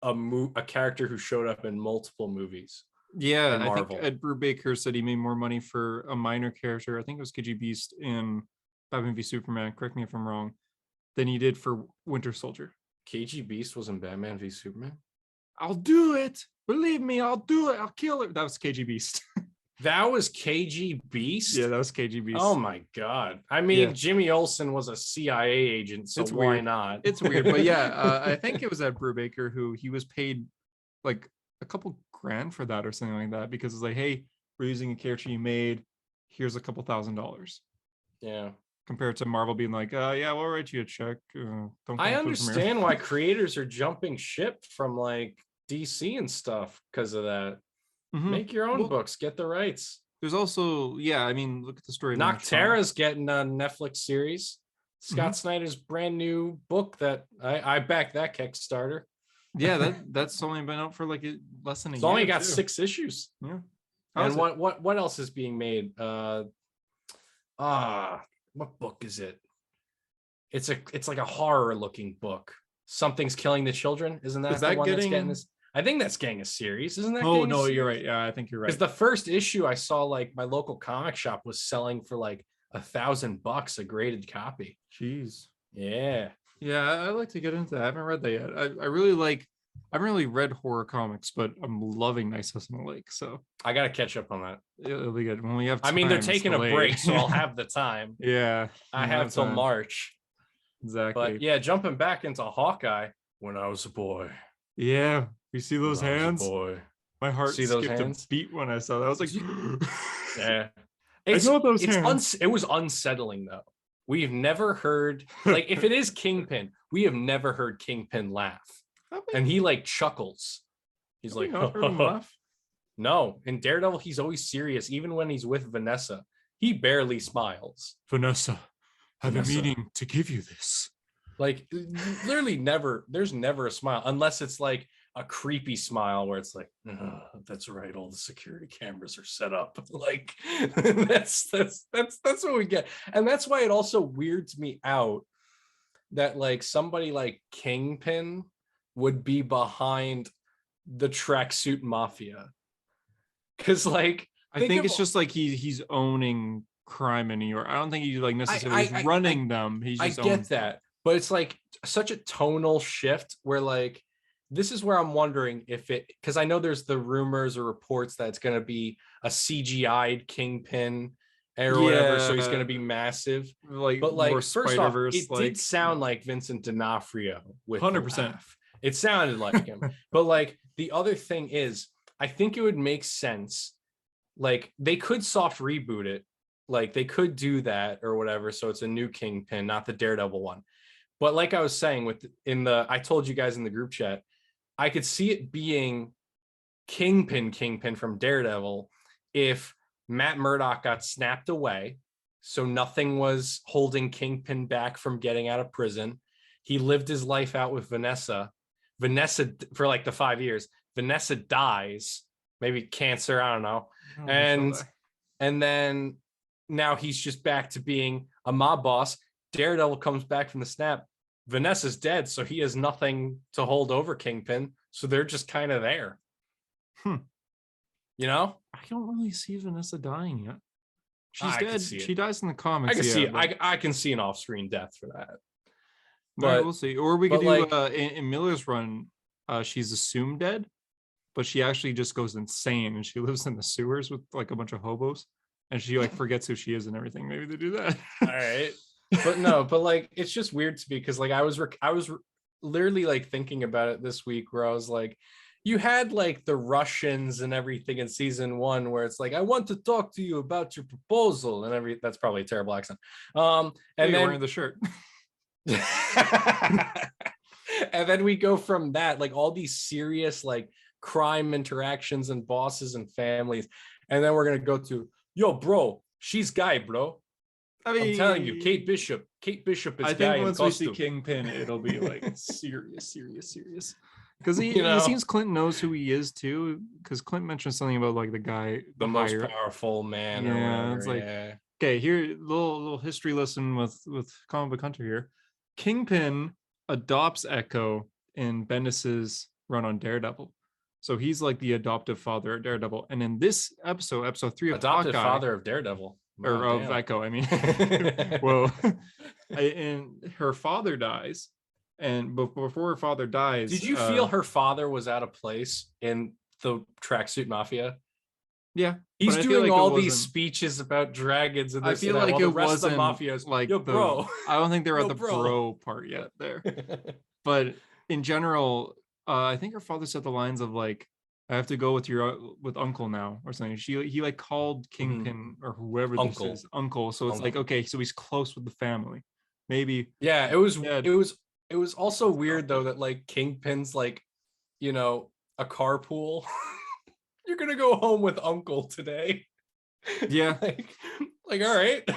Speaker 1: a character who showed up in multiple movies.
Speaker 2: Yeah, I think Ed Brubaker said he made more money for a minor character. I think it was KG Beast in Batman v Superman, correct me if I'm wrong, than he did for Winter Soldier.
Speaker 1: KG Beast was in Batman v Superman?
Speaker 2: I'll do it. Believe me, I'll do it. I'll kill it. That was KG Beast.
Speaker 1: That was KG Beast?
Speaker 2: Yeah, that was KG Beast.
Speaker 1: Oh my God. I mean, Jimmy Olsen was a CIA agent, so
Speaker 2: it's
Speaker 1: why
Speaker 2: weird.
Speaker 1: not?
Speaker 2: It's weird. But yeah, I think it was Ed Brubaker who he was paid like a couple grand for that or something like that, because it's like, hey, we're using a character you made. Here's a couple $1,000.
Speaker 1: Yeah.
Speaker 2: Compared to Marvel being like, yeah, we'll write you a check.
Speaker 1: I understand why creators are jumping ship from like DC and stuff because of that. Make your own books, get the rights.
Speaker 2: There's also, I mean, look at the story of
Speaker 1: Noctera's getting a Netflix series. Scott Snyder's brand new book that I backed that Kickstarter.
Speaker 2: Yeah, that's only been out for like less than a year.
Speaker 1: It's only got 6 issues.
Speaker 2: Yeah.
Speaker 1: And what else is being made? What book is it? It's like a horror looking book. Something's Killing the Children. Isn't that the one that's getting this? I think that's getting a series. Isn't that?
Speaker 2: Oh no, you're right. Yeah, I think you're right.
Speaker 1: Because the first issue I saw, like my local comic shop was selling for like $1,000 a graded copy.
Speaker 2: Jeez.
Speaker 1: Yeah.
Speaker 2: Yeah, I like to get into that. I haven't read that yet. I haven't really read horror comics, but I'm loving Nice House on the Lake. So
Speaker 1: I gotta catch up on that.
Speaker 2: It'll be good when we have time.
Speaker 1: I mean, they're taking a break, so I'll have the time.
Speaker 2: Yeah.
Speaker 1: I have till March.
Speaker 2: Exactly.
Speaker 1: But yeah, jumping back into Hawkeye when I was a boy.
Speaker 2: Yeah. You see those hands?
Speaker 1: Boy.
Speaker 2: My heart skipped a beat when I saw that. I was like,
Speaker 1: yeah.
Speaker 2: I know those hands.
Speaker 1: It was unsettling though. We've never heard, like, if it is Kingpin, we have never heard Kingpin laugh. And he like chuckles. He's like,
Speaker 2: laugh?
Speaker 1: No, in Daredevil, he's always serious. Even when he's with Vanessa, he barely smiles.
Speaker 2: Vanessa, I've been meaning to give you this.
Speaker 1: Like, literally never, there's never a smile, unless it's like a creepy smile where it's like, that's right, all the security cameras are set up. Like, that's what we get. And that's why it also weirds me out that like somebody like Kingpin would be behind the tracksuit mafia. Because like,
Speaker 2: I think it's just like he's owning crime in New York. I don't think he like necessarily is running them. He's just
Speaker 1: I get that. But it's like such a tonal shift where like, this is where I'm wondering if it, because I know there's the rumors or reports that it's going to be a CGI'd Kingpin or whatever, so he's going to be massive. But like, first off, it did sound like Vincent D'Onofrio with
Speaker 2: 100%.
Speaker 1: It sounded like him. But like, the other thing is, I think it would make sense. Like, they could soft reboot it. Like, they could do that or whatever. So it's a new Kingpin, not the Daredevil one. But like I was saying, I told you guys in the group chat, I could see it being Kingpin from Daredevil if Matt Murdock got snapped away. So nothing was holding Kingpin back from getting out of prison. He lived his life out with Vanessa for like the 5 years. Vanessa dies, maybe cancer, I don't know. And then now he's just back to being a mob boss. Daredevil comes back from the snap. Vanessa's dead, so he has nothing to hold over Kingpin. So they're just kind of there. You know?
Speaker 2: I don't really see Vanessa dying yet. She's dead. She
Speaker 1: it.
Speaker 2: dies in the comics.
Speaker 1: I can see it. I can see an off-screen death for that.
Speaker 2: But we'll see. Or we could do like, in Miller's run, she's assumed dead, but she actually just goes insane and she lives in the sewers with like a bunch of hobos and she like forgets who she is and everything. Maybe they do that.
Speaker 1: All right. But no, but like, it's just weird to me because like I was literally like thinking about it this week where I was like, you had like the Russians and everything in season 1 where it's like, I want to talk to you about your proposal and that's probably a terrible accent. And then
Speaker 2: wearing the shirt.
Speaker 1: And then we go from that, like all these serious like crime interactions and bosses and families. And then we're going to go to, yo, bro, she's guy, bro. I mean, I'm telling you, Kate Bishop is guy.
Speaker 2: I think once we see Kingpin, it'll be like serious. Because it seems Clint knows who he is too. Because Clint mentioned something about like the guy,
Speaker 1: the most powerful man.
Speaker 2: Yeah,
Speaker 1: or whatever.
Speaker 2: It's like okay. Here, little history lesson with Comic Book Hunter here. Kingpin adopts Echo in Bendis's run on Daredevil, so he's like the adoptive father of Daredevil. And in this episode 3 of
Speaker 1: adoptive
Speaker 2: Hawkeye,
Speaker 1: father of Daredevil.
Speaker 2: Or of Echo, I mean. Well, and her father dies, and before her father dies,
Speaker 1: did you feel her father was out of place in the Tracksuit Mafia?
Speaker 2: Yeah,
Speaker 1: he's doing all these speeches about dragons, and
Speaker 2: I feel like it wasn't
Speaker 1: the mafia's
Speaker 2: like
Speaker 1: yo, bro.
Speaker 2: I don't think they're at the bro part yet there. But in general, I think her father said the lines of like, "I have to go with uncle now" or something. He like called Kingpin or whoever
Speaker 1: uncle.
Speaker 2: this is uncle. So it's like, okay, so he's close with the family. Maybe.
Speaker 1: Yeah, it was also weird though that like Kingpin's like, you know, a carpool. You're gonna go home with uncle today.
Speaker 2: Yeah.
Speaker 1: like all right.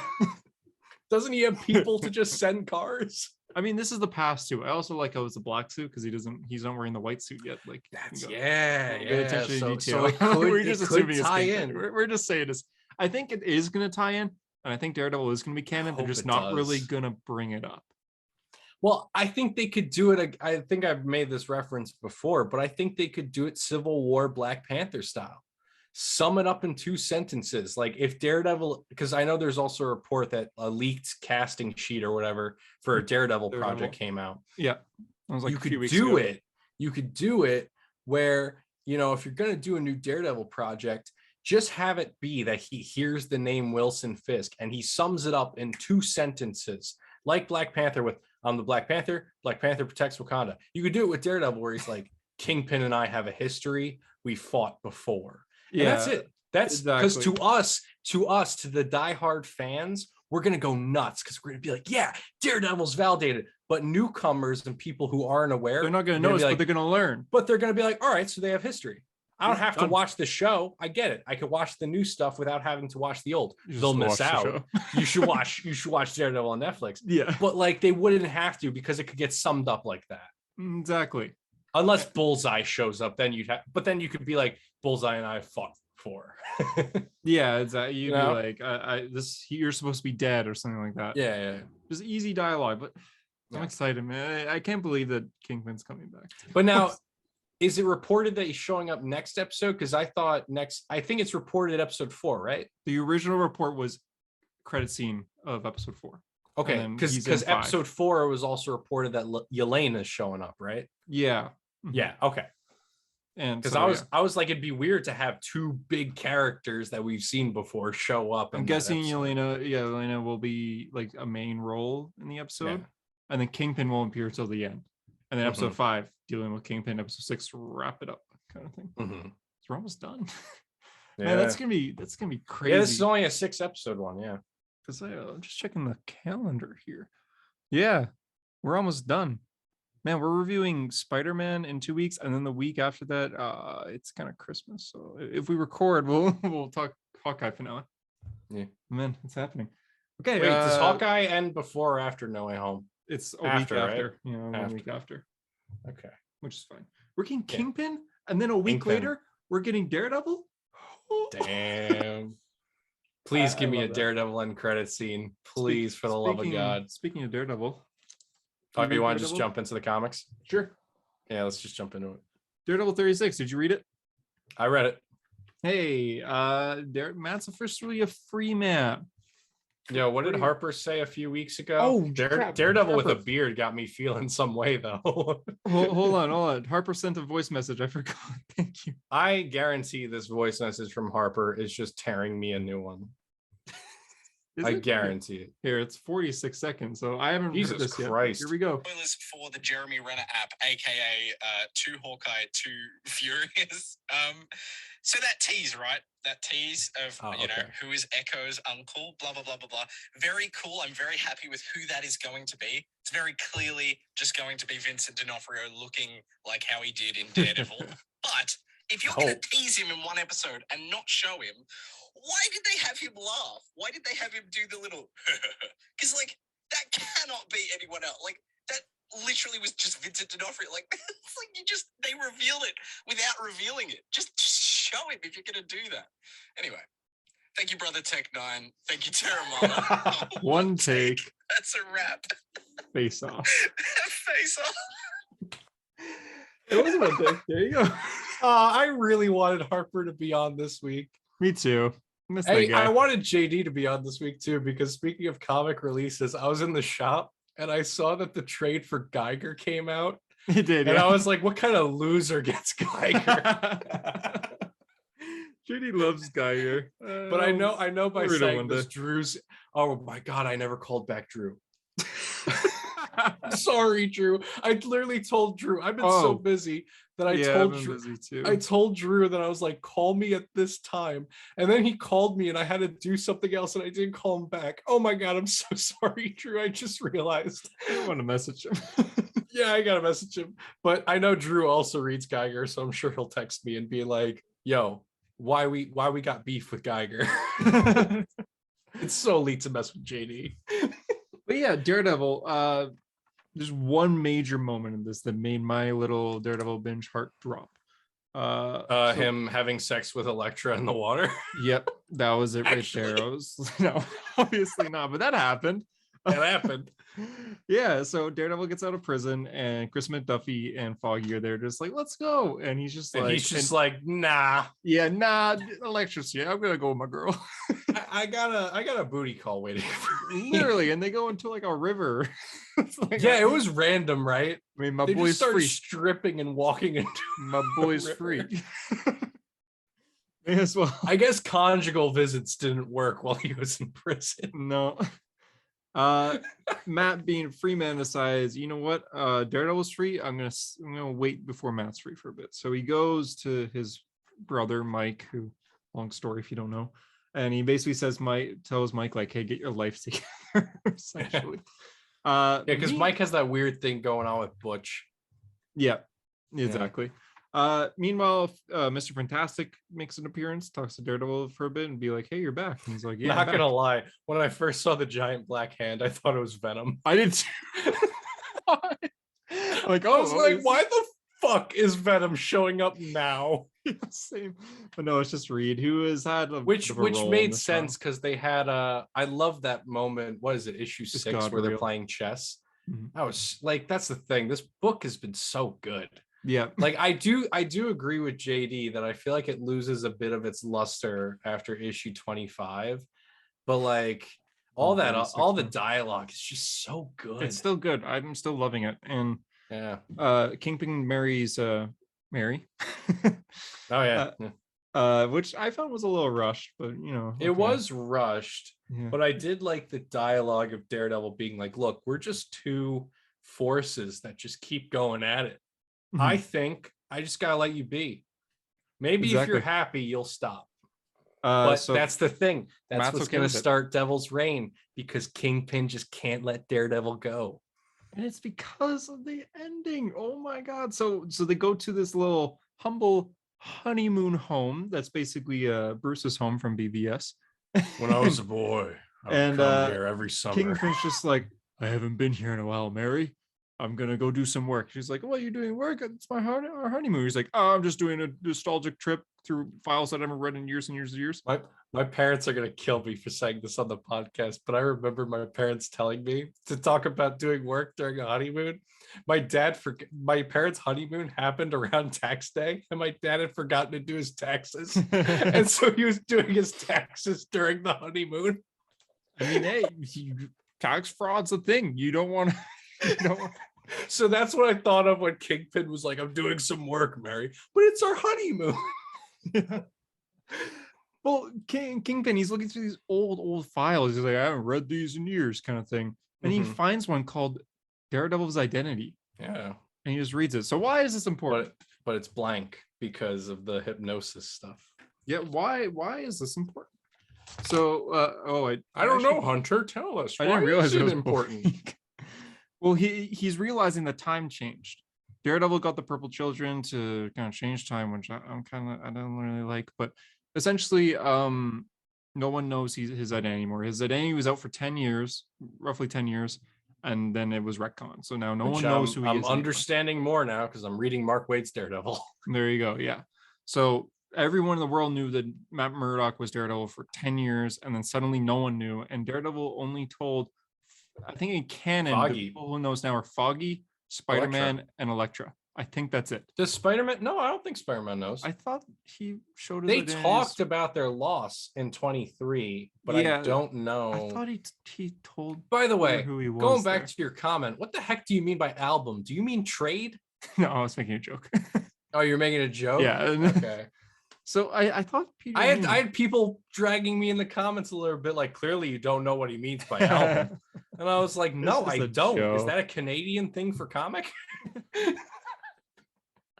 Speaker 1: Doesn't he have people to just send cars?
Speaker 2: I mean, this is the past too. I also like how it's a black suit because he's not wearing the white suit yet. Like
Speaker 1: that's
Speaker 2: good
Speaker 1: attention
Speaker 2: to detail.
Speaker 1: So it could,
Speaker 2: we're just assuming
Speaker 1: tie
Speaker 2: it's
Speaker 1: in.
Speaker 2: We're just saying this. I think it is gonna tie in, and I think Daredevil is gonna be canon. They're just not really gonna bring it up.
Speaker 1: Well, I think they could do it. I think I've made this reference before, but I think they could do it Civil War Black Panther style. Sum it up in 2 sentences. Like if Daredevil, because I know there's also a report that a leaked casting sheet or whatever for a Daredevil project came out.
Speaker 2: Yeah.
Speaker 1: I was like, you could do it. You could do it where, you know, if you're going to do a new Daredevil project, just have it be that he hears the name Wilson Fisk and he sums it up in 2 sentences, like Black Panther with, I'm the Black Panther protects Wakanda. You could do it with Daredevil where he's like, Kingpin and I have a history. We fought before. Yeah, and that's it. That's because to us, to the diehard fans, we're going to go nuts because we're going to be like, yeah, Daredevil's validated. But newcomers and people who aren't aware,
Speaker 2: they're not going to notice, but they're going to learn.
Speaker 1: But they're going to be like, all right, so they have history. I don't have to watch the show. I get it. I could watch the new stuff without having to watch the old. They'll miss out. You should watch Daredevil on Netflix.
Speaker 2: Yeah.
Speaker 1: But like they wouldn't have to because it could get summed up like that.
Speaker 2: Exactly.
Speaker 1: Unless Bullseye shows up, then you'd have, but then you could be like, Bullseye and I fought before.
Speaker 2: Yeah, exactly. You'd be like, you're supposed to be dead or something like that.
Speaker 1: Yeah.
Speaker 2: Just easy dialogue, but I'm excited, man. I can't believe that Kingpin's coming back.
Speaker 1: But now, is it reported that he's showing up next episode? Because I think it's reported episode 4, right?
Speaker 2: The original report was credit scene of episode 4.
Speaker 1: Okay, because episode 4 was also reported that Yelena is showing up, right?
Speaker 2: Yeah.
Speaker 1: Yeah. Okay. And because I was like, it'd be weird to have 2 big characters that we've seen before show up.
Speaker 2: I'm guessing Yelena will be like a main role in the episode, and then Kingpin won't appear till the end, and then episode 5 dealing with Kingpin, episode 6 wrap it up, kind of thing. So we're almost done. Man, that's gonna be crazy.
Speaker 1: Yeah, this is only a 6 episode one. Yeah,
Speaker 2: because I'm just checking the calendar here. Yeah, we're almost done. Man, we're reviewing Spider-Man in 2 weeks, and then the week after that, it's kind of Christmas. So if we record, we'll talk Hawkeye finale. Yeah, man, it's happening. Okay,
Speaker 1: wait, does Hawkeye end before or after No Way Home?
Speaker 2: It's a week after, right? You know, 1 week after.
Speaker 1: Okay,
Speaker 2: which is fine. We're getting Kingpin, and then a week later, we're getting Daredevil.
Speaker 1: Damn. Please give me a Daredevil end credit scene, please, for the love of God.
Speaker 2: Speaking of Daredevil.
Speaker 1: Oh, you want to just jump into the comics?
Speaker 2: Sure.
Speaker 1: Yeah, let's just jump into it.
Speaker 2: Daredevil 36. Did you read it?
Speaker 1: I read it.
Speaker 2: Hey, Matt's officially a free man.
Speaker 1: Yeah, what did Harper say a few weeks ago?
Speaker 2: Oh,
Speaker 1: Daredevil with a beard got me feeling some way, though.
Speaker 2: hold on. Harper sent a voice message. I forgot. Thank you.
Speaker 1: I guarantee this voice message from Harper is just tearing me a new one. I guarantee it.
Speaker 2: Here, it's 46 seconds, so I haven't
Speaker 1: read this Christ.
Speaker 2: Yet. Here we go.
Speaker 3: Spoilers for the Jeremy Renner app, aka 2 Hawkeye, 2 Furious. So that tease, right? That tease of who is Echo's uncle, blah blah blah blah blah. Very cool. I'm very happy with who that is going to be. It's very clearly just going to be Vincent D'Onofrio looking like how he did in Daredevil. But if you're going to tease him in one episode and not show him, why did they have him laugh? Why did they have him do the little because like that cannot be anyone else. Like that literally was just Vincent D'Onofrio. Like it's like they reveal it without revealing it. Just show him if you're gonna do that. Anyway. Thank you, brother Tech9. Thank you, Terramana.
Speaker 2: One take.
Speaker 3: That's a wrap.
Speaker 2: Face off.
Speaker 3: Face off.
Speaker 2: It was one take. There you go.
Speaker 1: I really wanted Harper to be on this week.
Speaker 2: Me too.
Speaker 1: I wanted JD to be on this week too, because speaking of comic releases, I was in the shop and I saw that the trade for Geiger came out.
Speaker 2: It did,
Speaker 1: and I was like, what kind of loser gets Geiger?
Speaker 2: JD loves Geiger.
Speaker 1: But I know by saying this, Drew's. Oh my God, I never called back Drew. Sorry, Drew. I literally told Drew. I've been so busy that I told Drew. Busy too. I told Drew that I was like, call me at this time. And then he called me and I had to do something else and I didn't call him back. Oh my God, I'm so sorry, Drew. I just realized.
Speaker 2: I want to message him.
Speaker 1: Yeah, I gotta message him. But I know Drew also reads Geiger, so I'm sure he'll text me and be like, yo, why we got beef with Geiger? It's so elite to mess with JD.
Speaker 2: But yeah, Daredevil, there's one major moment in this that made my little Daredevil binge heart drop.
Speaker 1: Him having sex with Elektra in the water.
Speaker 2: Yep, that was it right there. I was no, obviously not, but that happened.
Speaker 1: It happened.
Speaker 2: Yeah, so Daredevil gets out of prison and Chris McDuffie and Foggy are there just like, let's go. And he's just like,
Speaker 1: nah.
Speaker 2: Yeah, nah, Elektra's here. I'm gonna go with my girl.
Speaker 1: I got a booty call waiting for me.
Speaker 2: Literally, and they go into like a river.
Speaker 1: Like, yeah, it was random, right?
Speaker 2: I mean, my boy's free.
Speaker 1: Stripping and walking into
Speaker 2: my boy's free. Yes, well,
Speaker 1: I guess conjugal visits didn't work while he was in prison.
Speaker 2: No. Matt, being free man, decides, you know what, Daredevil's free. I'm gonna wait before Matt's free for a bit. So he goes to his brother Mike, who, long story if you don't know, and he basically tells Mike like, hey, get your life together, essentially.
Speaker 1: Yeah, because Mike has that weird thing going on with Butch.
Speaker 2: Yeah, exactly. Meanwhile, Mr. Fantastic makes an appearance, talks to Daredevil for a bit and be like, hey, you're back. And he's like, yeah,
Speaker 1: not gonna lie, when I first saw the giant black hand, I thought it was Venom.
Speaker 2: I did too.
Speaker 1: I was like, why the fuck is Venom showing up now?
Speaker 2: Same. But no, it's just Reed, who has had
Speaker 1: which made sense because they had I love that moment. What is it, issue 6 where they're playing chess? Mm-hmm. I was like, that's the thing, this book has been so good.
Speaker 2: Yeah,
Speaker 1: like I do agree with JD that I feel like it loses a bit of its luster after issue 25, but like all the dialogue is just so good.
Speaker 2: It's still good. I'm still loving it. And
Speaker 1: yeah,
Speaker 2: Kingpin marries Mary.
Speaker 1: Oh yeah.
Speaker 2: Which I found was a little rushed, but you know,
Speaker 1: it was rushed. Yeah. But I did like the dialogue of Daredevil being like, look, we're just two forces that just keep going at it. Mm-hmm. I think I just gotta let you be. Maybe if you're happy, you'll stop. But so that's the thing. That's Matt's what's gonna start Devil's Reign, because Kingpin just can't let Daredevil go.
Speaker 2: And it's because of the ending. Oh my God. So they go to this little humble honeymoon home. That's basically Bruce's home from BVS.
Speaker 1: When I was a boy, I would come here every summer.
Speaker 2: Kingpin's just like, I haven't been here in a while, Mary. I'm gonna go do some work. She's like, well, you're doing work? It's our honeymoon. He's like, oh, I'm just doing a nostalgic trip through files that I haven't read in years and years and years.
Speaker 1: My parents are gonna kill me for saying this on the podcast, but I remember my parents telling me to talk about doing work during a honeymoon. My parents' honeymoon happened around tax day, and my dad had forgotten to do his taxes. And so he was doing his taxes during the honeymoon.
Speaker 2: I mean, hey, tax fraud's a thing. You don't want to.
Speaker 1: So that's what I thought of when Kingpin was like, I'm doing some work, Mary, but it's our honeymoon.
Speaker 2: Yeah. Well, Kingpin, he's looking through these old files. He's like, I haven't read these in years, kind of thing. And he finds one called Daredevil's Identity.
Speaker 1: Yeah.
Speaker 2: And he just reads it. So why is this important?
Speaker 1: But it's blank because of the hypnosis stuff.
Speaker 2: Yeah, why is this important? So
Speaker 1: I don't know, Hunter. Tell us.
Speaker 2: I didn't realize it was important. Well, he's realizing that time changed. Daredevil got the Purple Children to kind of change time, which I don't really like. But essentially, no one knows his identity anymore. His identity was out for 10 years, roughly 10 years, and then it was retconned. So now no one knows who he is.
Speaker 1: I'm understanding more now because I'm reading Mark Waid's Daredevil.
Speaker 2: There you go. Yeah. So everyone in the world knew that Matt Murdock was Daredevil for 10 years, and then suddenly no one knew. And Daredevil only told, I think in canon, the people who knows now are Foggy, Spider-Man, and Elektra. I think that's it.
Speaker 1: Does Spider-Man? No, I don't think Spider-Man knows.
Speaker 2: I thought he showed.
Speaker 1: They talked about their loss in 23, but I don't know.
Speaker 2: I thought he told.
Speaker 1: By the way,
Speaker 2: who he was
Speaker 1: going back to your comment, what the heck do you mean by album? Do you mean trade?
Speaker 2: No, I was making a joke.
Speaker 1: Oh, you're making a joke?
Speaker 2: Yeah.
Speaker 1: Okay.
Speaker 2: So I thought Peter
Speaker 1: I had people dragging me in the comments a little bit, like, clearly you don't know what he means by album. And I was like, no, I don't. Joke. Is that a Canadian thing for comic?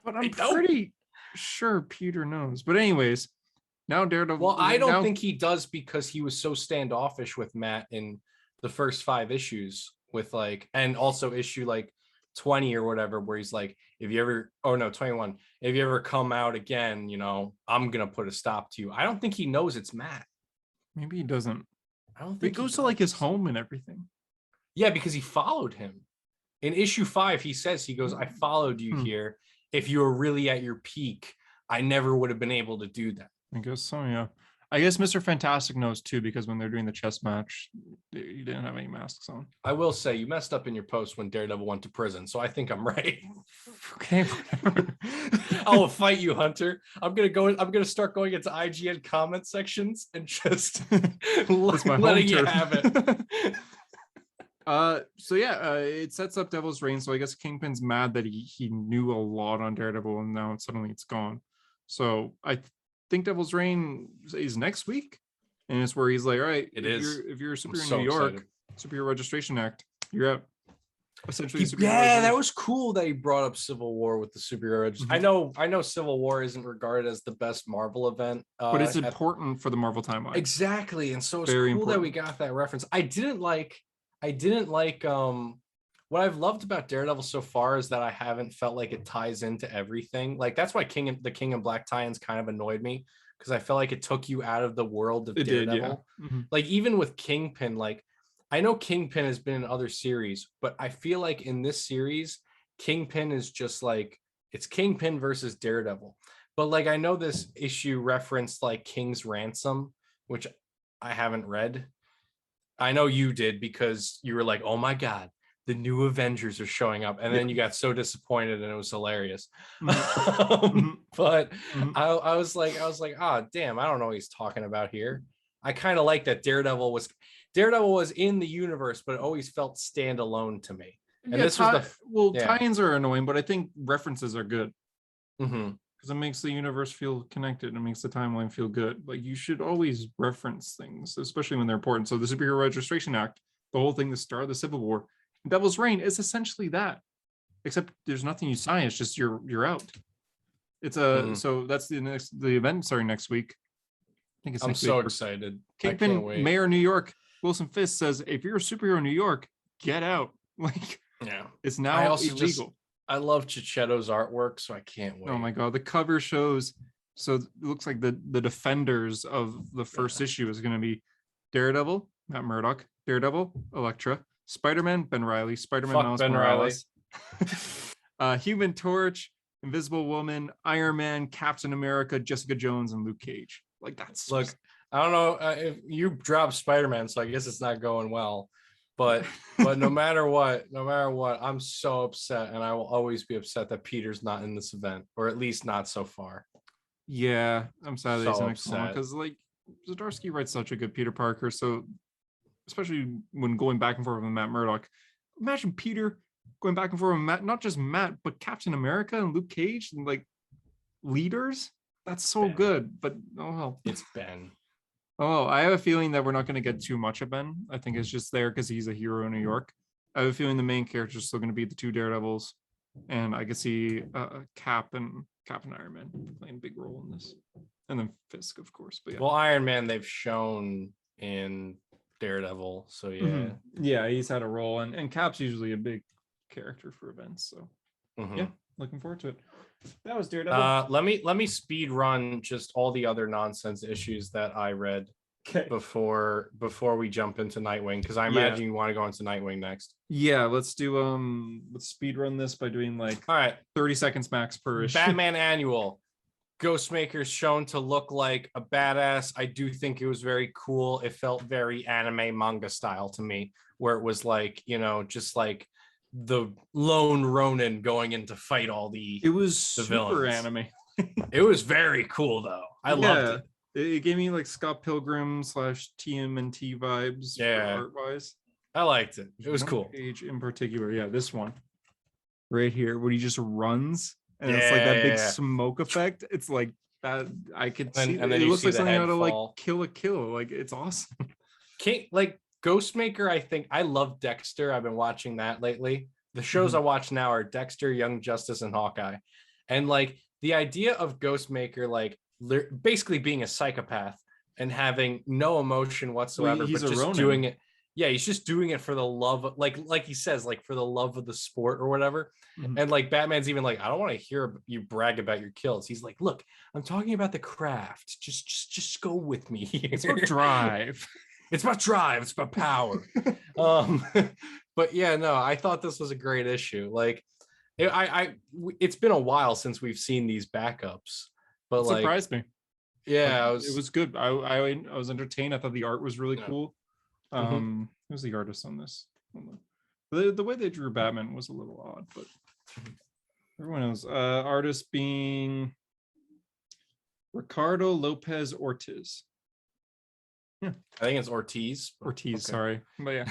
Speaker 2: But I'm pretty sure Peter knows. But anyways, now Daredevil.
Speaker 1: Well, I don't think he does, because he was so standoffish with Matt in the first 5 issues with like, and also issue like 20 or whatever, where he's like, if you ever, 21, if you ever come out again, you know, I'm gonna put a stop to you. I don't think he knows it's Matt.
Speaker 2: Maybe he doesn't.
Speaker 1: I don't think
Speaker 2: he goes to like his home and everything.
Speaker 1: Yeah, because he followed him in issue 5. He says, he goes, I followed you here. If you were really at your peak, I never would have been able to do that.
Speaker 2: I guess so, yeah. I guess Mr. Fantastic knows too, because when they're doing the chess match, you didn't have any masks on.
Speaker 1: I will say you messed up in your post when Daredevil went to prison, so I think I'm right.
Speaker 2: Okay.
Speaker 1: I will fight you, Hunter. I'm gonna start going into IGN comment sections and just letting you have it.
Speaker 2: So yeah, it sets up Devil's Reign. So I guess Kingpin's mad that he knew a lot on Daredevil, and now suddenly it's gone. So I think Devil's Reign is next week, and it's where he's like, all right, if you're a superhero in New York, Superhero Registration Act, you're out. Essentially,
Speaker 1: that was cool that he brought up Civil War with the superhero registration. I know Civil War isn't regarded as the best Marvel event,
Speaker 2: but it's important for the Marvel timeline.
Speaker 1: Exactly, and so it's cool important that we got that reference. I didn't like what I've loved about Daredevil so far is that I haven't felt like it ties into everything. Like, that's why the King in Black tie-ins kind of annoyed me, because I felt like it took you out of the world of Daredevil. Like, even with Kingpin, like, I know Kingpin has been in other series, but I feel like in this series, Kingpin is just like, it's Kingpin versus Daredevil. But like, I know this issue referenced like King's Ransom, which I haven't read. I know you did, because you were like, oh my God, the new Avengers are showing up. And then you got so disappointed, and it was hilarious. But I was like, damn, I don't know what he's talking about here. I kind of like that Daredevil was in the universe, but it always felt standalone to me. And this was
Speaker 2: tie-ins are annoying, but I think references are good. Because it makes the universe feel connected and it makes the timeline feel good. Like, you should always reference things, especially when they're important. So the Superhero Registration Act, the whole thing, the start of the Civil War, Devil's Reign is essentially that, except there's nothing you sign. It's just you're out. It's so that's the event starting next week. I think it's
Speaker 1: I'm so excited.
Speaker 2: Kingpin, Mayor of New York, Wilson Fisk says, if you're a superhero in New York, get out. Like, it's now illegal.
Speaker 1: I love Cicchetto's artwork, so I can't wait.
Speaker 2: Oh my God, the cover shows. So it looks like the defenders of the first issue is going to be Daredevil, Matt Murdock, Daredevil, Elektra, Spider-Man, Ben Reilly, Spider-Man, Miles Morales, Human Torch, Invisible Woman, Iron Man, Captain America, Jessica Jones, and Luke Cage. Like, that's
Speaker 1: I don't know if you dropped Spider-Man, so I guess it's not going well. But no matter what, I'm so upset, and I will always be upset that Peter's not in this event, or at least not so far.
Speaker 2: Yeah, I'm sad that he's in a coma, because like Zdarsky writes such a good Peter Parker. So especially when going back and forth with Matt Murdock, imagine Peter going back and forth with Matt, not just Matt, but Captain America and Luke Cage, and like leaders. That's so good. But oh well,
Speaker 1: it's Ben.
Speaker 2: Oh, I have a feeling that we're not going to get too much of Ben. I think it's just there because he's a hero in New York. I have a feeling the main characters are still going to be the 2 Daredevils, and I can see Cap and Iron Man playing a big role in this, and then Fisk, of course. But yeah.
Speaker 1: Well, Iron Man they've shown in Daredevil, so yeah,
Speaker 2: yeah, he's had a role, and Cap's usually a big character for events, so yeah, looking forward to it. That was Daredevil.
Speaker 1: Let me speed run just all the other nonsense issues that I read before we jump into Nightwing, because I imagine you want to go into Nightwing next.
Speaker 2: Yeah, let's speed run this by doing like,
Speaker 1: all right,
Speaker 2: 30 seconds max per issue.
Speaker 1: Batman Annual. Ghostmaker's shown to look like a badass. I do think it was very cool. It felt very anime manga style to me, where it was like, you know, just like the lone Ronin going in to fight all the
Speaker 2: super
Speaker 1: villains.
Speaker 2: Anime.
Speaker 1: It was very cool though. I loved it.
Speaker 2: It gave me like Scott Pilgrim / TMNT vibes. Art wise,
Speaker 1: I liked it. It was cool.
Speaker 2: Page in particular, this one right here, where he just runs and it's like that big smoke effect. It's like That I could
Speaker 1: and,
Speaker 2: see.
Speaker 1: And then
Speaker 2: it
Speaker 1: you
Speaker 2: looks
Speaker 1: see
Speaker 2: like
Speaker 1: the
Speaker 2: something
Speaker 1: head
Speaker 2: out of
Speaker 1: fall.
Speaker 2: like Kill a Kill. Like it's awesome.
Speaker 1: Like Ghostmaker, I think I love Dexter. I've been watching that lately. The shows I watch now are Dexter, Young Justice, and Hawkeye. And like the idea of Ghostmaker, like basically being a psychopath and having no emotion whatsoever,
Speaker 2: Well, he's
Speaker 1: but
Speaker 2: a
Speaker 1: just
Speaker 2: Ronin.
Speaker 1: doing it. Yeah, he's just doing it for the love of, like he says, like for the love of the sport or whatever. And like Batman's even like, I don't want to hear you brag about your kills. He's like, look, I'm talking about the craft. Just go with me here.
Speaker 2: It's about drive.
Speaker 1: It's about drive. It's about power. But yeah, no, I thought this was a great issue. Like, it's been a while since we've seen these backups, but
Speaker 2: it surprised me.
Speaker 1: Yeah,
Speaker 2: it was good. I was entertained. I thought the art was really cool. Who's the artist on this? The way they drew Batman was a little odd, but everyone else. Artist being Ricardo Lopez Ortiz.
Speaker 1: Yeah, I think it's Ortiz.
Speaker 2: Okay. Sorry, but yeah,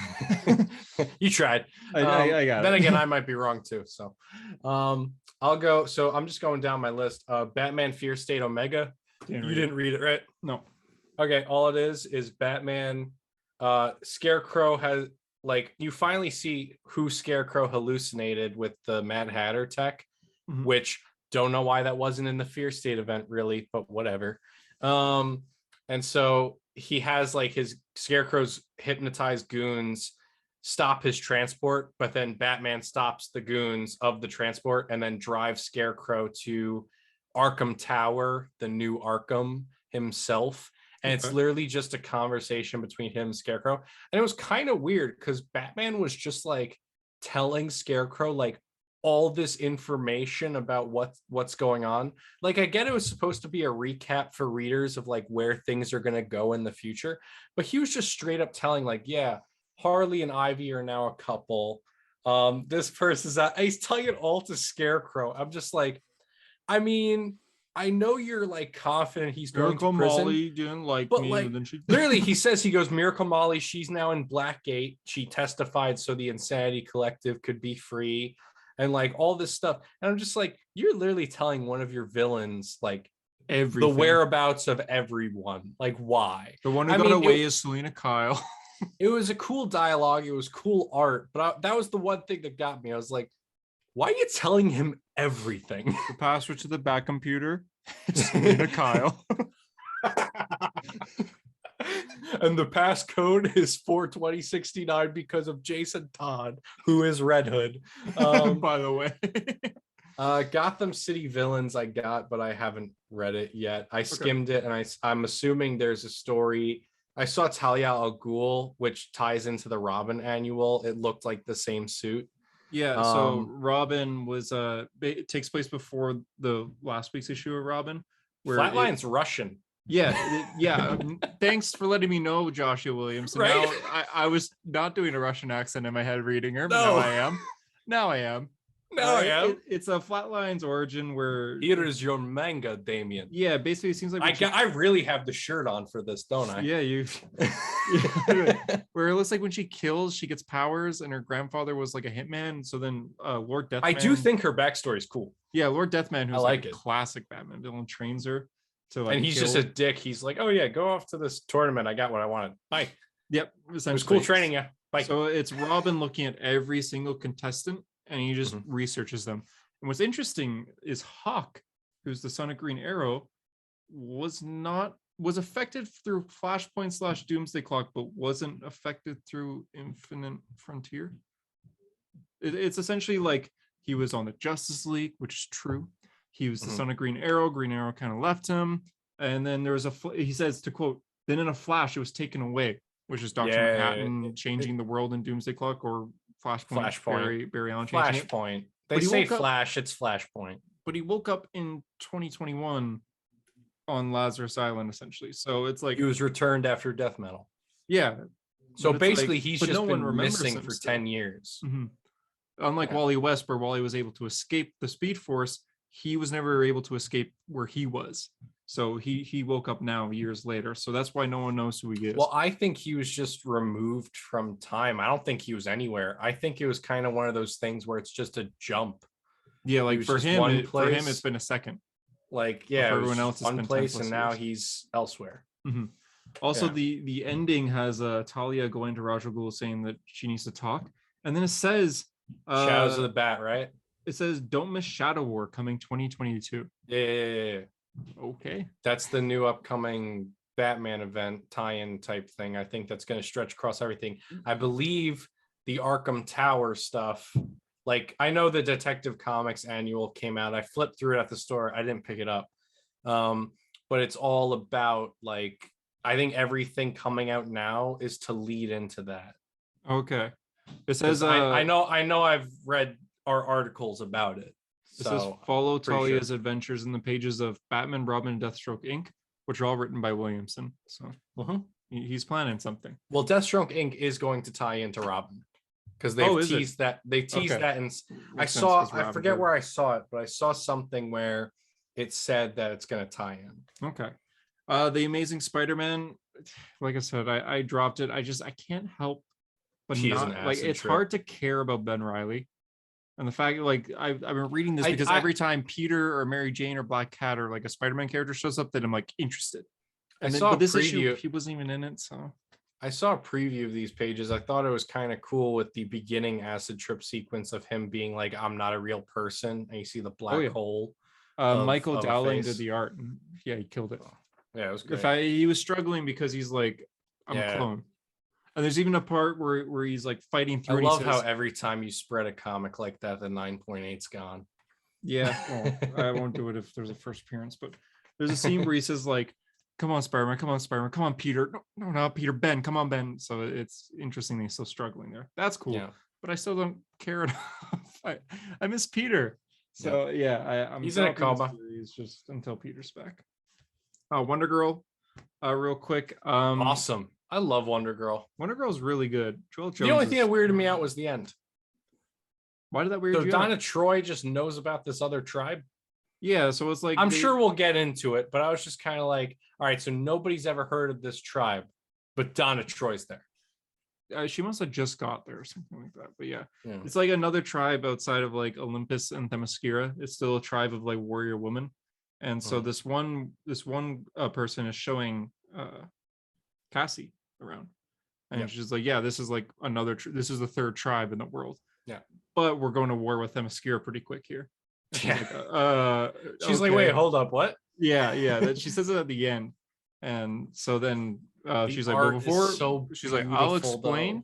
Speaker 1: you tried.
Speaker 2: I got it.
Speaker 1: Then again, I might be wrong too. So, I'll go. So I'm just going down my list. Batman Fear State Omega. You didn't read it, right?
Speaker 2: No.
Speaker 1: Okay, all it is Batman. Scarecrow has, like, you finally see who Scarecrow hallucinated with the Mad Hatter tech, which don't know why that wasn't in the Fear State event really, but whatever. And so he has like his Scarecrow's hypnotized goons stop his transport, but then Batman stops the goons of the transport and then drives Scarecrow to Arkham Tower, the new Arkham himself. And it's literally just a conversation between him and Scarecrow. And it was kind of weird because Batman was just like telling Scarecrow like all this information about what's going on. Like, I get it was supposed to be a recap for readers of like where things are going to go in the future, but he was just straight up telling like, yeah, Harley and Ivy are now a couple. This person's out. He's telling it all to Scarecrow. I'm just like, I mean, I know you're like confident he's going to prison.
Speaker 2: Molly didn't like
Speaker 1: but
Speaker 2: me,
Speaker 1: like,
Speaker 2: and then she
Speaker 1: literally he goes, Miracle Molly, she's now in Blackgate. She testified so the Insanity Collective could be free, and like all this stuff. And I'm just like, you're literally telling one of your villains like everything, the whereabouts of everyone. Like, why?
Speaker 2: The one who got away is Selena Kyle.
Speaker 1: It was a cool dialogue. It was cool art, but that was the one thing that got me. I was like, why are you telling him everything?
Speaker 2: The password to the back computer is Selena Kyle.
Speaker 1: And the passcode is 42069 because of Jason Todd, who is Red Hood.
Speaker 2: By the way.
Speaker 1: Gotham City Villains I got, but I haven't read it yet. I skimmed it, and I'm assuming there's a story. I saw Talia al Ghul, which ties into the Robin annual. It looked like the same suit.
Speaker 2: Yeah, so Robin was it takes place before the last week's issue of Robin.
Speaker 1: Where Flatline's Russian.
Speaker 2: Yeah. Thanks for letting me know, Joshua Williams. So
Speaker 1: right?
Speaker 2: Now I was not doing a Russian accent in my head reading her, but now I am. Now I am. It's a Flatlines origin where
Speaker 1: here is your manga, Damien.
Speaker 2: Yeah, basically it seems like
Speaker 1: I really have the shirt on for this, don't I?
Speaker 2: Yeah, you. Where it looks like when she kills, she gets powers, and her grandfather was like a hitman. So then, Lord Deathman.
Speaker 1: I do think her backstory is cool.
Speaker 2: Yeah, Lord Deathman, who's like a
Speaker 1: it.
Speaker 2: Classic Batman villain, trains her to like.
Speaker 1: And he's just a dick. He's like, oh yeah, go off to this tournament. I got what I wanted. Bye.
Speaker 2: Yep,
Speaker 1: it was cool training you. Bye.
Speaker 2: So it's Robin looking at every single contestant, and he just researches them. And what's interesting is Hawk, who's the son of Green Arrow, was affected through Flashpoint / Doomsday Clock, but wasn't affected through Infinite Frontier. It's essentially like he was on the Justice League, which is true. He was the son of Green Arrow. Green Arrow kind of left him, and then there was he says, to quote, then in a flash it was taken away, which is Dr. Manhattan changing the world in Doomsday Clock, or Flashpoint. Barry Allen changing
Speaker 1: Flashpoint. They say Flash, it's Flashpoint.
Speaker 2: But he woke up in 2021 on Lazarus Island, essentially. So it's like
Speaker 1: he was returned after death metal.
Speaker 2: Yeah.
Speaker 1: So basically, he's just been missing for 10 years.
Speaker 2: Unlike Wally West, where Wally was able to escape the Speed Force, he was never able to escape where he was. So he woke up now years later. So that's why no one knows who he is.
Speaker 1: Well, I think he was just removed from time. I don't think he was anywhere. I think it was kind of one of those things where it's just a jump.
Speaker 2: Yeah, like for him, it's been a second.
Speaker 1: Like, yeah,
Speaker 2: everyone else
Speaker 1: one place, and now he's elsewhere.
Speaker 2: Mm-hmm. Also, the ending has Talia going to Ra's al Ghul saying that she needs to talk, and then it says
Speaker 1: Shadows of the Bat, right?
Speaker 2: It says don't miss Shadow War coming 2022.
Speaker 1: Yeah.
Speaker 2: Okay,
Speaker 1: that's the new upcoming Batman event tie-in type thing. I think that's going to stretch across everything. I believe the Arkham Tower stuff, like, I know the Detective Comics annual came out. I flipped through it at the store. I didn't pick it up. But it's all about, like, I think everything coming out now is to lead into that.
Speaker 2: Okay. It says
Speaker 1: I know I've read our articles about it.
Speaker 2: It says follow Talia's adventures in the pages of Batman, Robin, and Deathstroke Inc., which are all written by Williamson. So he's planning something.
Speaker 1: Well, Deathstroke Inc. is going to tie into Robin because they've teased that. They teased that, and I forget where I saw it, but I saw something where it said that it's going to tie in.
Speaker 2: Okay. The Amazing Spider-Man, like I said, I dropped it. I can't help but not, like, it's hard to care about Ben Reilly. And the fact, like, I've been reading this because every time Peter or Mary Jane or Black Cat or like a Spider-Man character shows up, that I'm like interested. And but this issue, he wasn't even in it, so.
Speaker 1: I saw a preview of these pages. I thought it was kind of cool with the beginning acid trip sequence of him being like, "I'm not a real person," and you see the black hole.
Speaker 2: Michael Dowling did the art, and he killed it.
Speaker 1: Yeah, it was great.
Speaker 2: He was struggling because he's like, "I'm a clone." And there's even a part where he's like fighting through.
Speaker 1: I love how every time you spread a comic like that, the 9.8's gone.
Speaker 2: Yeah, well, I won't do it if there's a first appearance, but there's a scene where he says like, "Come on, Spider-Man, come on, Spider-Man, come on, Peter. No, not Peter, Ben, come on, Ben." So it's interesting that he's still struggling there. That's cool, but I still don't care enough. I miss Peter. So I'm
Speaker 1: he's in a coma.
Speaker 2: He's just until Peter's back. Wonder Girl, real quick.
Speaker 1: Awesome. I love Wonder Girl.
Speaker 2: Wonder Girl's really good. Joel Jones.
Speaker 1: The only thing that weirded me out was the end.
Speaker 2: Why did that weird you out?
Speaker 1: Donna Troy just knows about this other tribe.
Speaker 2: Yeah, so it's like,
Speaker 1: I'm sure we'll get into it, but I was just kind of like, all right, so nobody's ever heard of this tribe, but Donna Troy's there.
Speaker 2: She must have just got there or something like that. But yeah, it's like another tribe outside of like Olympus and Themyscira. It's still a tribe of like warrior women, and so this one person is showing Cassie around, and she's like, "Yeah, this is like this is the third tribe in the world.
Speaker 1: Yeah,
Speaker 2: but we're going to war with Themyscira pretty quick here."
Speaker 1: She's like, "Wait, hold up, what?"
Speaker 2: Yeah. She says it at the end, and so then she's like, "Well, before," she's like, "I'll explain."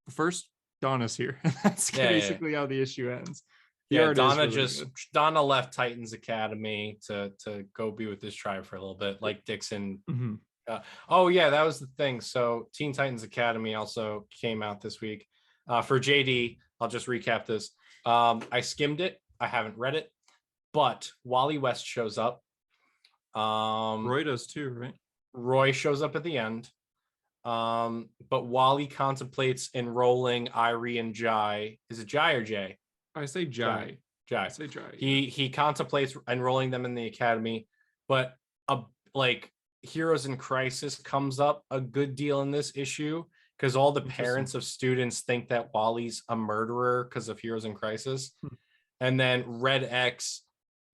Speaker 2: Though. First, Donna's here. That's basically how the issue ends.
Speaker 1: Donna left Titans Academy to go be with this tribe for a little bit, like Dixon. That was the thing. So Teen Titans Academy also came out this week. For JD, I'll just recap this. I skimmed it. I haven't read it, but Wally West shows up.
Speaker 2: Roy does too, right?
Speaker 1: Roy shows up at the end. But Wally contemplates enrolling Irie and Jai. Is it Jai or Jay?
Speaker 2: I say Jai.
Speaker 1: Jai.
Speaker 2: I say Jai.
Speaker 1: He contemplates enrolling them in the academy, but Heroes in Crisis comes up a good deal in this issue because all the parents of students think that Wally's a murderer because of Heroes in Crisis. And then Red X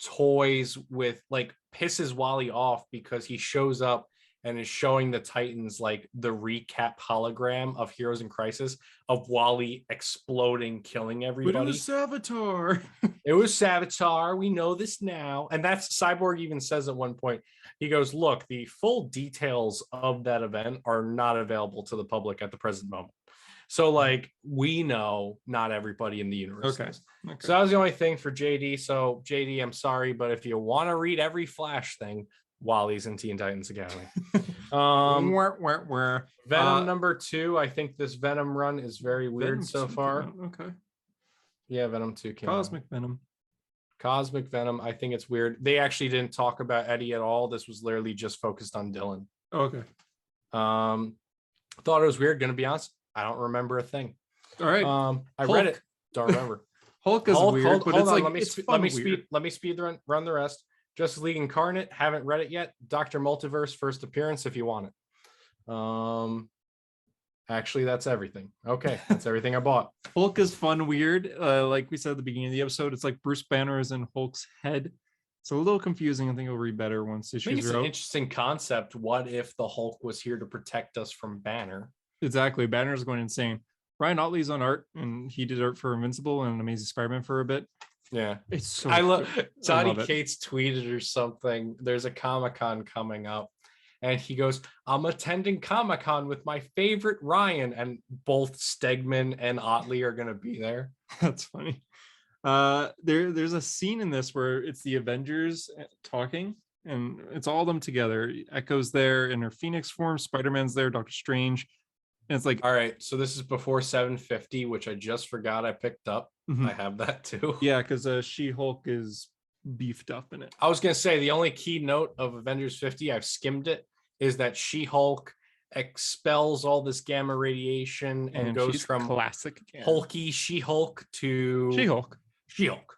Speaker 1: toys with, like, pisses Wally off because he shows up and is showing the Titans like the recap hologram of Heroes in Crisis of Wally exploding, killing everybody.
Speaker 2: But it was Savitar.
Speaker 1: It was Savitar. We know this now. And that's Cyborg even says at one point, he goes, "Look, the full details of that event are not available to the public at the present moment." So, like, we know not everybody in the universe knows. So that was the only thing for JD. So JD, I'm sorry, but if you want to read every Flash thing, Wally's in Teen Titans Academy. Venom number 2. I think this Venom run is very weird so far.
Speaker 2: Okay.
Speaker 1: Yeah, Venom 2 came out.
Speaker 2: Cosmic Venom.
Speaker 1: I think it's weird. They actually didn't talk about Eddie at all. This was literally just focused on Dylan.
Speaker 2: Okay.
Speaker 1: Thought it was weird. Gonna be honest, I don't remember a thing.
Speaker 2: All right.
Speaker 1: I read it. Don't remember.
Speaker 2: Hulk is weird, but it's like,
Speaker 1: let me speed run the rest. Justice League Incarnate, haven't read it yet. Dr. Multiverse, first appearance if you want it. Actually, that's everything. Okay, that's everything I bought.
Speaker 2: Hulk is fun, weird. Like we said at the beginning of the episode, it's like Bruce Banner is in Hulk's head. So a little confusing. I think it'll read better once issues
Speaker 1: it's
Speaker 2: are
Speaker 1: an
Speaker 2: out.
Speaker 1: interesting concept. What if the Hulk was here to protect us from Banner?
Speaker 2: Exactly. Banner's going insane. Ryan Otley's on art, and he did art for Invincible and Amazing Spider-Man for a bit.
Speaker 1: Yeah,
Speaker 2: it's so
Speaker 1: I love Johnny
Speaker 2: it.
Speaker 1: Cates tweeted or something. There's a Comic-Con coming up, and he goes, "I'm attending Comic-Con with my favorite Ryan," and both Stegman and Otley are gonna be there.
Speaker 2: That's funny. There's a scene in this where it's the Avengers talking, and it's all of them together. Echo's there in her Phoenix form, Spider-Man's there, Doctor Strange, and it's like,
Speaker 1: all right, so this is before 750, which I just forgot I picked up. I have that too.
Speaker 2: Yeah, because She-Hulk is beefed up in it.
Speaker 1: I was gonna say the only key note of Avengers 50, I've skimmed it, is that She-Hulk expels all this gamma radiation and goes from
Speaker 2: classic
Speaker 1: hulky She-Hulk to
Speaker 2: She-Hulk.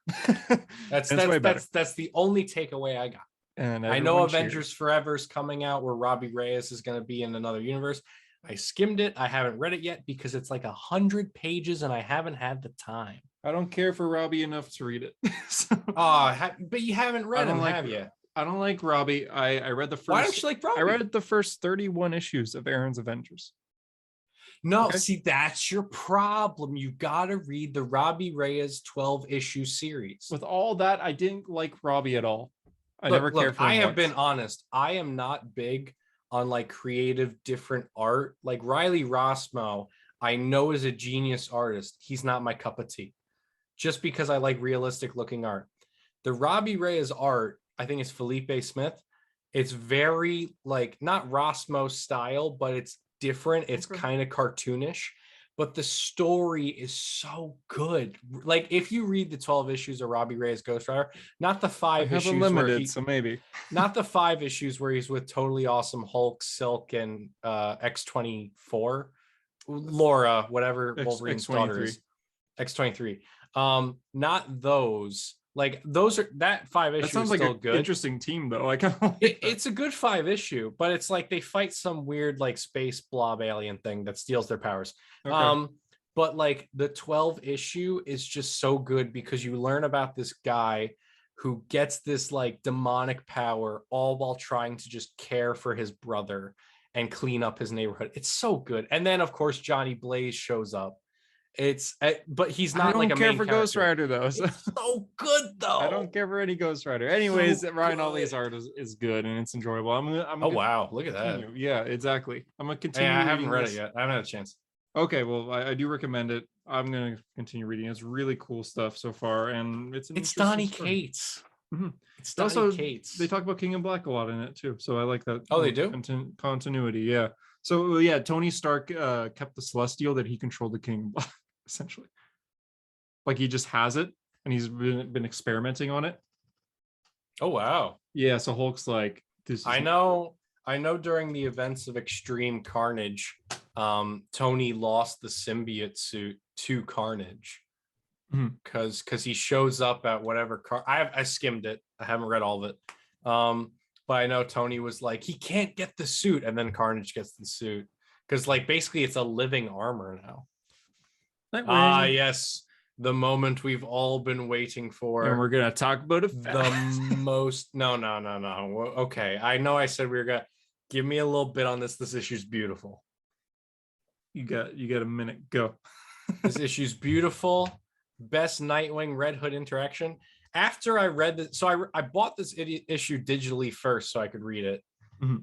Speaker 1: That's the only takeaway I got. And I know Avengers Forever is coming out where Robbie Reyes is going to be in another universe. I skimmed it. I haven't read it yet because it's like 100 pages and I haven't had the time.
Speaker 2: I don't care for Robbie enough to read it.
Speaker 1: But you haven't read him, have you?
Speaker 2: I don't like Robbie. I read the first.
Speaker 1: Why don't you like Robbie?
Speaker 2: I read the first 31 issues of Aaron's Avengers.
Speaker 1: No, okay. See, that's your problem. You got to read the Robbie Reyes 12-issue series.
Speaker 2: With all that, I didn't like Robbie at all. I never cared for him.
Speaker 1: I have been honest. I am not big on like creative different art. Like Riley Rossmo, I know is a genius artist. He's not my cup of tea. Just because I like realistic looking art. The Robbie Reyes art, I think it's Felipe Smith. It's very like not Rossmo style, but it's different. It's kind of cartoonish, but the story is so good. Like if you read the 12 issues of Robbie Reyes Ghost Rider, not the 5 issues
Speaker 2: limited, so maybe
Speaker 1: not the 5 issues where he's with totally awesome Hulk, Silk, and X-24, Laura, whatever Wolverine's daughter is, X-23. Not those. Like those are that 5 issues. That sounds like an
Speaker 2: interesting team though. Like
Speaker 1: it's a good 5 issue, but it's like they fight some weird like space blob alien thing that steals their powers. Okay. But like the 12 issue is just so good because you learn about this guy who gets this like demonic power all while trying to just care for his brother and clean up his neighborhood. It's so good. And then of course Johnny Blaze shows up. But he's not like a main character. I don't care for
Speaker 2: Ghost Rider though.
Speaker 1: It's so good though.
Speaker 2: I don't care for any Ghost Rider. Anyways, so Ryan Otley's art is good and it's enjoyable.
Speaker 1: Wow, look at that.
Speaker 2: Yeah, exactly. I'm gonna continue.
Speaker 1: I haven't read it yet. I haven't had a chance.
Speaker 2: Okay, well, I do recommend it. I'm gonna continue reading. It's really cool stuff so far, and it's
Speaker 1: Donny Cates.
Speaker 2: Mm-hmm. It's Donny Cates. They talk about King in Black a lot in it too, so I like that.
Speaker 1: Oh, they do
Speaker 2: continuity. Yeah. So yeah, Tony Stark kept the Celestial that he controlled the King in Black. Essentially, like he just has it and he's been experimenting on it.
Speaker 1: Oh wow.
Speaker 2: Yeah, so Hulk's like this.
Speaker 1: I know during the events of Extreme Carnage, Tony lost the symbiote suit to Carnage because he shows up at whatever I skimmed it. I haven't read all of it. But I know Tony was like, he can't get the suit, and then Carnage gets the suit because like basically it's a living armor now. Yes, the moment we've all been waiting for,
Speaker 2: and we're gonna talk about it
Speaker 1: fast. The most no okay, I know I said we were gonna give me a little bit on this issue's beautiful.
Speaker 2: You got a minute, go.
Speaker 1: This issue's beautiful. Best Nightwing Red Hood interaction. After I read this, so I bought this issue digitally first so I could read it,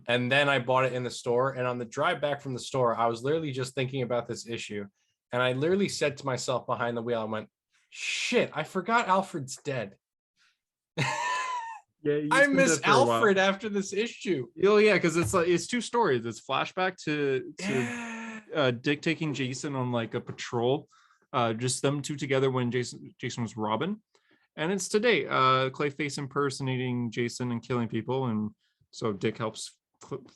Speaker 1: and then I bought it in the store, and on the drive back from the store I was literally just thinking about this issue. And I literally said to myself behind the wheel, I went, shit, I forgot Alfred's dead.
Speaker 2: Yeah,
Speaker 1: I miss Alfred after this issue.
Speaker 2: Oh yeah, because it's 2 stories. It's flashback to Dick taking Jason on like a patrol, just them 2 together when Jason was Robin, and it's today Clayface impersonating Jason and killing people, and so Dick helps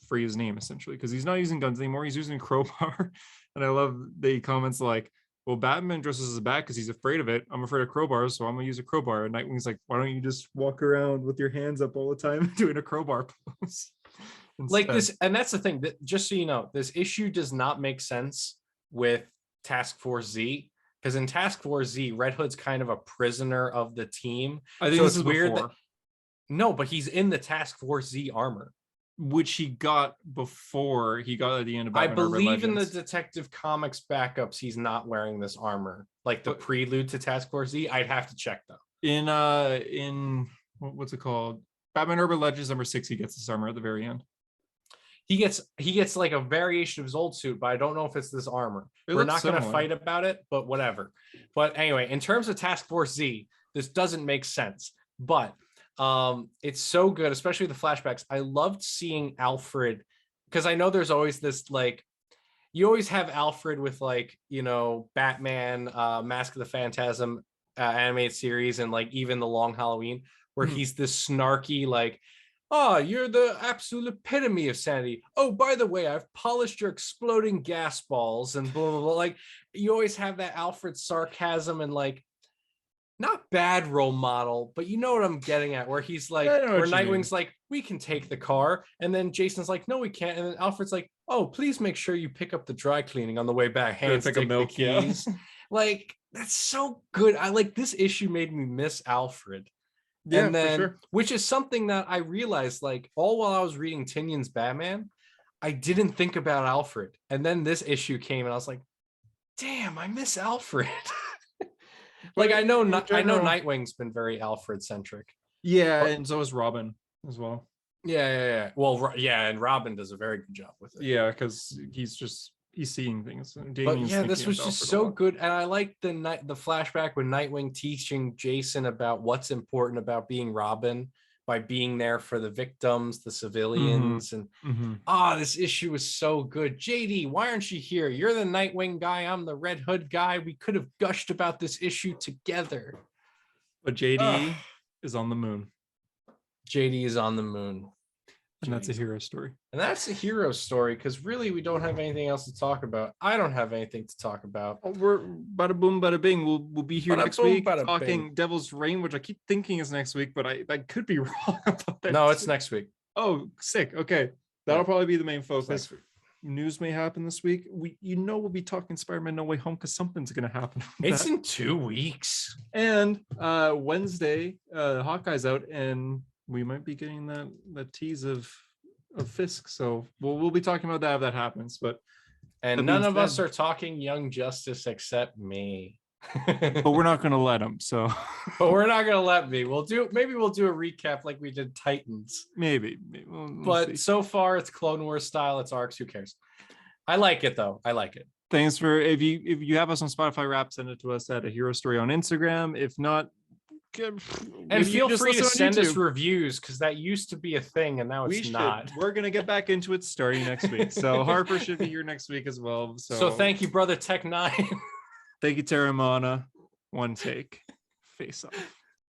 Speaker 2: free his name essentially because he's not using guns anymore. He's using a crowbar. And I love the comments like, well, Batman dresses as a bat because he's afraid of it. I'm afraid of crowbars, so I'm gonna use a crowbar. And Nightwing's like, why don't you just walk around with your hands up all the time doing a crowbar pose?
Speaker 1: Like this, and that's the thing, that just so you know, this issue does not make sense with Task Force Z, because in Task Force Z, Red Hood's kind of a prisoner of the team.
Speaker 2: I think so this is weird.
Speaker 1: No, but he's in the Task Force Z armor,
Speaker 2: which he got before he got at the end of Batman.
Speaker 1: I believe in the Detective Comics backups, he's not wearing this armor, like the prelude to Task Force Z. I'd have to check though.
Speaker 2: In what's it called? Batman Urban Legends #6, he gets this armor at the very end.
Speaker 1: He gets like a variation of his old suit, but I don't know if it's this armor. We're not going to fight about it, but whatever. But anyway, in terms of Task Force Z, this doesn't make sense, but it's so good, especially the flashbacks. I loved seeing Alfred, because I know there's always this, like, you always have Alfred with, like, you know, Batman, Mask of the Phantasm animated series, and like even the Long Halloween, where he's this snarky, like, oh, you're the absolute epitome of sanity. Oh, by the way, I've polished your exploding gas balls and blah, blah, blah. Like, you always have that Alfred sarcasm and, like, not bad role model, but you know what I'm getting at, where he's like, where Nightwing's like, we can take the car. And then Jason's like, no, we can't. And then Alfred's like, oh, please make sure you pick up the dry cleaning on the way back. Hands take the keys. Yeah. Like, that's so good. I like, this issue made me miss Alfred. Yeah, and then, for sure. Which is something that I realized, like, all while I was reading Tynion's Batman, I didn't think about Alfred. And then this issue came and I was like, damn, I miss Alfred. Like, I know Nightwing's been very Alfred centric.
Speaker 2: Yeah, and so is Robin as well.
Speaker 1: Yeah. Well, yeah, and Robin does a very good job with it.
Speaker 2: Yeah, because he's seeing things.
Speaker 1: But yeah, this was just so good, and I like the flashback with Nightwing teaching Jason about what's important about being Robin by being there for the victims, the civilians, and this issue was so good. JD, why aren't you here? You're the Nightwing guy, I'm the Red Hood guy. We could have gushed about this issue together.
Speaker 2: But JD is on the moon.
Speaker 1: JD is on the moon.
Speaker 2: And that's a hero story.
Speaker 1: And that's a hero story, because really we don't have anything else to talk about. I don't have anything to talk about.
Speaker 2: We're bada boom, bada bing. We'll be here next week talking Devil's Reign, which I keep thinking is next week, but I could be wrong about that.
Speaker 1: No, it's next week.
Speaker 2: Oh, sick. Okay. That'll probably be the main focus. News may happen this week. We'll be talking Spider-Man No Way Home, because something's going to happen.
Speaker 1: It's in 2 weeks.
Speaker 2: And Wednesday, Hawkeye's out, and we might be getting that tease of Fisk, so we'll be talking about that if that happens. But
Speaker 1: none of us are talking Young Justice except me.
Speaker 2: But we're not going to let him. So,
Speaker 1: but we're not going to let me. Maybe we'll do a recap like we did Titans.
Speaker 2: Maybe
Speaker 1: we'll see. So far it's Clone Wars style. It's arcs. Who cares? I like it though. I like it.
Speaker 2: Thanks for if you have us on Spotify Wrap, send it to us at A Hero Story on Instagram. If not.
Speaker 1: And feel free to send us reviews, because that used to be a thing and now it's not.
Speaker 2: We're gonna get back into it starting next week. So Harper should be here next week as well. So
Speaker 1: thank you, brother Tech 9.
Speaker 2: Thank you, Terramana. One take. Face off.